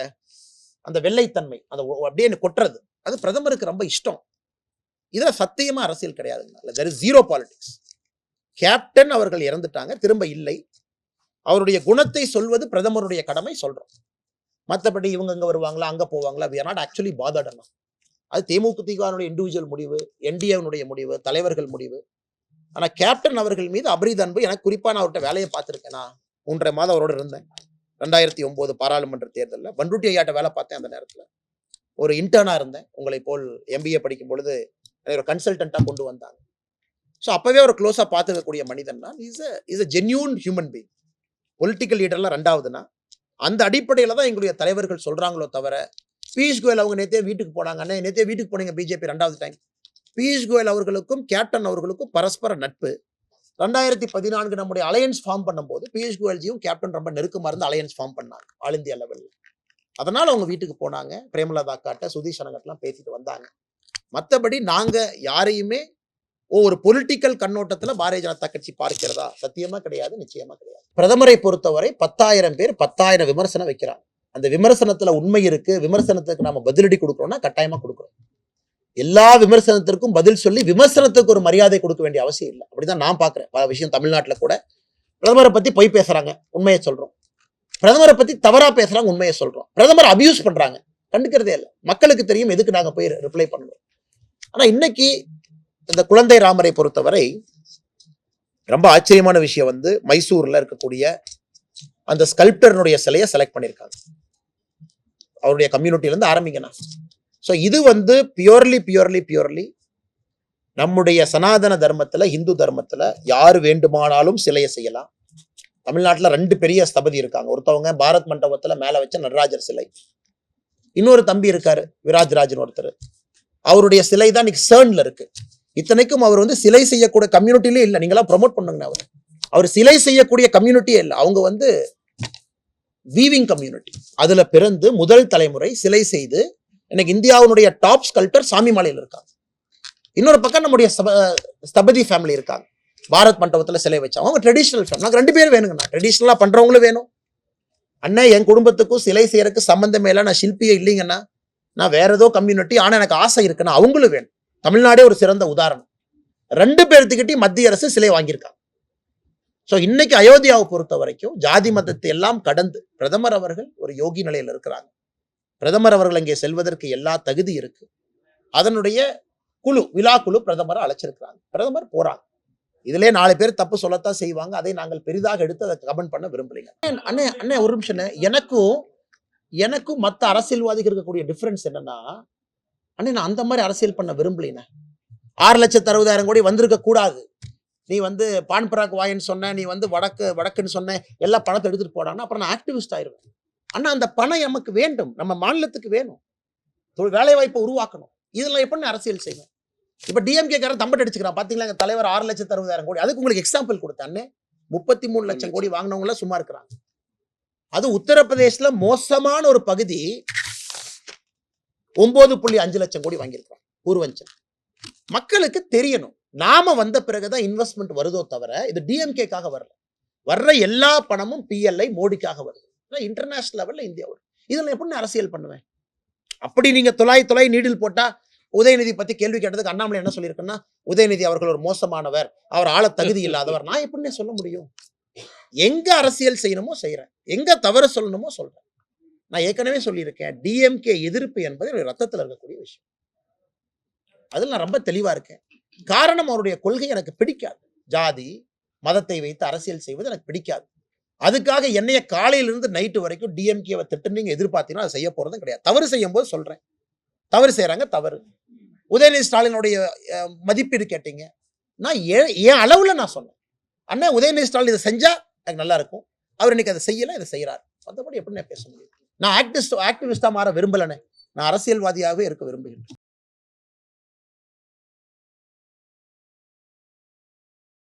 அந்த வெள்ளைத்தன்மை, அந்த அப்படியே கொட்டுறது. அது பிரதமருக்கு ரொம்ப இஷ்டம். இதுல சத்தியமா அரசியல் கிடையாதுங்க. there is zero politics. Captain அவர்கள் இறந்துட்டாங்க, திரும்ப இல்லை. அவருடைய குணத்தை சொல்வது பிரதமருடைய கடமை, சொல்றோம். மற்றபடி இவங்க அங்க வருவாங்களா, அங்க போவாங்களா, we are not actually bothered. அது தேமுதிகவினுடைய இண்டிவிஜுவல் முடிவு, என்டிஏனுடைய முடிவு, தலைவர்கள் முடிவு. ஆனா கேப்டன் அவர்கள் மீது அபரித அன்பு. எனக்கு குறிப்பா நான் அவர்கிட்ட வேலையை பார்த்திருக்கேன். நான் 3.5 மாதம் அவரோட இருந்தேன். 2009 பாராளுமன்ற தேர்தலில் பண்ருட்டி ஐயாட்ட வேலை பார்த்தேன். அந்த நேரத்தில் ஒரு இன்டர்னா இருந்தேன். உங்களை போல் MBA படிக்கும் பொழுது ஒரு கன்சல்டண்டா கொண்டு வந்தாங்க. ஸோ அப்பவே ஒரு க்ளோஸா பார்த்துக்கக்கூடிய மனிதன் தான். Is a genuine human being. Political லீடர்லாம் ரெண்டாவதுன்னா அந்த அடிப்படையில தான் எங்களுடைய தலைவர்கள் சொல்றாங்களோ தவிர, பியூஷ் கோயல் அவங்க நேத்தே வீட்டுக்கு போனாங்க. அண்ணே நேத்தே வீட்டுக்கு போனீங்க பிஜேபி 2வது டைம். பியூஷ் கோயல் அவர்களுக்கும் கேப்டன் அவர்களுக்கும் பரஸ்பர நட்பு. 2014 நம்முடைய அலையன்ஸ் ஃபார்ம் பண்ணும்போது பியூஷ் கோயல்ஜியும் கேப்டன் ரொம்ப நெருக்கமா இருந்து அலையன்ஸ் ஃபார்ம் பண்ணாங்க ஆல் இந்தியா லெவலில். அதனால அவங்க வீட்டுக்கு போனாங்க. பிரேமலதா காட்ட, சுதீஷ் அனகட்லாம் பேசிட்டு வந்தாங்க. மற்றபடி நாங்க யாரையுமே ஒரு பொலிட்டிக்கல் கண்ணோட்டத்துல பாரதிய ஜனதா கட்சி பார்க்கிறதா? சத்தியமா கிடையாது, நிச்சயமா கிடையாது. பிரதமரை பொறுத்தவரை 10,000 பேர் 10,000 விமர்சனம் வைக்கிறாங்க. அந்த விமர்சனத்துல உண்மை இருக்கு. விமர்சனத்துக்கு நாம பதிலடி கொடுக்கறோம்னா கட்டாயமா கொடுக்குறோம். எல்லா விமர்சனத்திற்கும் பதில் சொல்லி விமர்சனத்துக்கு ஒரு மரியாதை கொடுக்க வேண்டிய அவசியம் இல்லை. அப்படிதான் நான் பார்க்கிறேன். பல விஷயம் தமிழ்நாட்டில் கூட பிரதமரை பத்தி பொய் பேசுறாங்க, உண்மையை சொல்றோம். பிரதமரை பத்தி தவறா பேசுறாங்க, உண்மையை சொல்றோம். பிரதமர் அபியூஸ் பண்றாங்க, கண்டுக்கிறதே இல்லை. மக்களுக்கு தெரியும் எதுக்கு நாங்க போய் ரிப்ளை பண்ணுவோம். ஆனா இன்னைக்கு இந்த குழந்தை ராமரை பொறுத்தவரை ரொம்ப ஆச்சரியமான விஷயம் வந்து மைசூர்ல இருக்கக்கூடிய அந்த ஸ்கல்ப்டர்னுடைய சிலையை செலக்ட் பண்ணியிருக்காங்க. அவருடைய கம்யூனிட்டில இருந்து ஆரம்பிக்கணும். ஸோ இது வந்து பியூர்லி நம்முடைய சனாதன தர்மத்துல, இந்து தர்மத்துல யாரு வேண்டுமானாலும் சிலையை செய்யலாம். தமிழ்நாட்டில் 2 பெரிய ஸ்தபதி இருக்காங்க. ஒருத்தவங்க பாரத் மண்டபத்துல மேல வச்ச நடராஜர் சிலை, இன்னொரு தம்பி இருக்காரு விராஜ்ராஜன் ஒருத்தர். அவருடைய சிலை தான் இன்னைக்கு CERN இருக்கு. இத்தனைக்கும் அவர் வந்து சிலை செய்யக்கூடிய கம்யூனிட்டிலே இல்லை. நீங்களாம் ப்ரொமோட் பண்ணுங்க. அவர் சிலை செய்யக்கூடிய கம்யூனிட்டியே இல்லை. அவங்க வந்து வீவிங் கம்யூனிட்டி. அதுல பிறந்து முதல் தலைமுறை சிலை செய்து இன்னைக்கு இந்தியாவுடைய டாப் ஸ்கல்ப்டர் சாமிமலையில் இருக்காங்க. இன்னொரு பக்கம் நம்முடைய ஸ்தபதி ஃபேமிலி இருக்காங்க. பாரத் மண்டபத்துல சிலை வச்சாங்க. அவங்க ட்ரெடிஷனல் ஃபேமிலி. நாங்கள் 2 பேரும் வேணுங்கண்ணா. ட்ரெடிஷனலா பண்றவங்களும் வேணும். அண்ணன் என் குடும்பத்துக்கும் சிலை செய்யறதுக்கு சம்பந்தமே இல்லை, நான் சிற்பியே இல்லைங்கண்ணா, நான் வேற ஏதோ கம்யூனிட்டி, ஆனா எனக்கு ஆசை இருக்குன்னா அவங்களும் வேணும். தமிழ்நாடே ஒரு சிறந்த உதாரணம். 2 பேர்த்துக்கிட்டையும் மத்திய அரசு சிலை வாங்கியிருக்காங்க. ஸோ இன்னைக்கு அயோத்தியாவை பொறுத்த வரைக்கும் ஜாதி மதத்தை எல்லாம் கடந்து பிரதமர் அவர்கள் ஒரு யோகி நிலையில் இருக்கிறாங்க. பிரதமர் அவர்கள் அங்கே செல்வதற்கு எல்லா தகுதி இருக்கு. அதனுடைய விழா குழு பிரதமரை அழைச்சிருக்கிறாங்க. பிரதமர் போறாங்க. இதுல 4 பேர் தப்பு சொல்லத்தான் செய்வாங்க. அதை நாங்கள் பெரிதாக எடுத்து அதை கமெண்ட் பண்ண விரும்பலைங்க. அண்ணே ஒரு நிமிஷம். எனக்கும் மற்ற அரசியல்வாதிகள் இருக்கக்கூடிய டிஃபரன்ஸ் என்னன்னா, அண்ணே நான் அந்த மாதிரி அரசியல் பண்ண விரும்பலைண்ணே. 6,60,000 கோடி வந்திருக்க கூடாது. நீ வந்து பான் பராக் வாயின்னு சொன்ன, நீ வந்து வடக்குன்னு சொன்ன, எல்லா பணத்தை எடுத்துட்டு போடான்னா அப்புறம் நான் ஆக்டிவிஸ்ட் ஆயிடுவேன். அண்ணா அந்த பணம் நமக்கு வேண்டும், நம்ம மாநிலத்துக்கு வேணும். வேலை வாய்ப்பை உருவாக்கணும். இதெல்லாம் எப்படி அரசியல் செய்யணும்? இப்ப டிஎம்கே காரன் தம்பட்டு அடிச்சுக்கிறான் பாத்தீங்களா? எங்க தலைவர் 6,60,000 கோடி. அதுக்கு உங்களுக்கு எக்ஸாம்பிள் கொடுத்தேன். 33 லட்சம் கோடி வாங்கினவங்க சும்மா இருக்கிறாங்க. அது உத்தரப்பிரதேசல மோசமான ஒரு பகுதி 9.5 லட்சம் கோடி வாங்கியிருக்கிறாங்க பூர்வஞ்சல். மக்களுக்கு தெரியணும். நாம வந்த பிறகுதான் இன்வெஸ்ட்மெண்ட் வருதோ தவிர இது டிஎம்கேக்காக வரல. வர்ற எல்லா பணமும் PLI மோடிக்காக வருது. இன்டர்நேஷனல் லெவல்ல இந்தியா வரும். இதுல எப்படி அரசியல் பண்ணுவேன்? அப்படி நீங்க தொலை நீடில் போட்டா உதயநிதி பத்தி கேள்வி கேட்டதுக்கு அண்ணாமலை என்ன சொல்லியிருக்குன்னா, உதயநிதி அவர்கள் ஒரு மோசமானவர், அவர் ஆள தகுதி இல்லாதவர். நான் எப்படி சொல்ல முடியும்? எங்க அரசியல் செய்யணுமோ செய்யறேன், எங்க தவறு சொல்லணுமோ சொல்றேன். நான் ஏற்கனவே சொல்லியிருக்கேன், டிஎம்கே எதிர்ப்பு என்பது என்னுடைய ரத்தத்தில் இருக்கக்கூடிய விஷயம். அதில் நான் ரொம்ப தெளிவா இருக்கேன். காரணம், அவருடைய கொள்கை எனக்கு பிடிக்காது. ஜாதி மதத்தை வைத்து அரசியல் செய்வது எனக்கு பிடிக்காது. அதுக்காக என்னைய காலையிலிருந்து நைட்டு வரைக்கும் டிஎம்கேவை திட்டு நீங்க எதிர்பார்த்தீங்கன்னா அதை செய்ய போறதும் கிடையாது. தவறு செய்யும் போது சொல்றேன், தவறு செய்யறாங்க, தவறு. உதயநிதி ஸ்டாலினுடைய மதிப்பீடு கேட்டீங்க, நான் என் அளவுல நான் சொன்னேன். அண்ணா உதயநிதி ஸ்டாலின் இதை செஞ்சா எனக்கு நல்லா இருக்கும், அவர் இன்னைக்கு அதை செய்யல, இதை செய்யறாரு. மற்றபடி எப்படி நான் பேச முடியும்? நான் ஆக்டிவிஸ்டா மாற விரும்பலனே, நான் அரசியல்வாதியாகவே இருக்க விரும்புகிறேன்.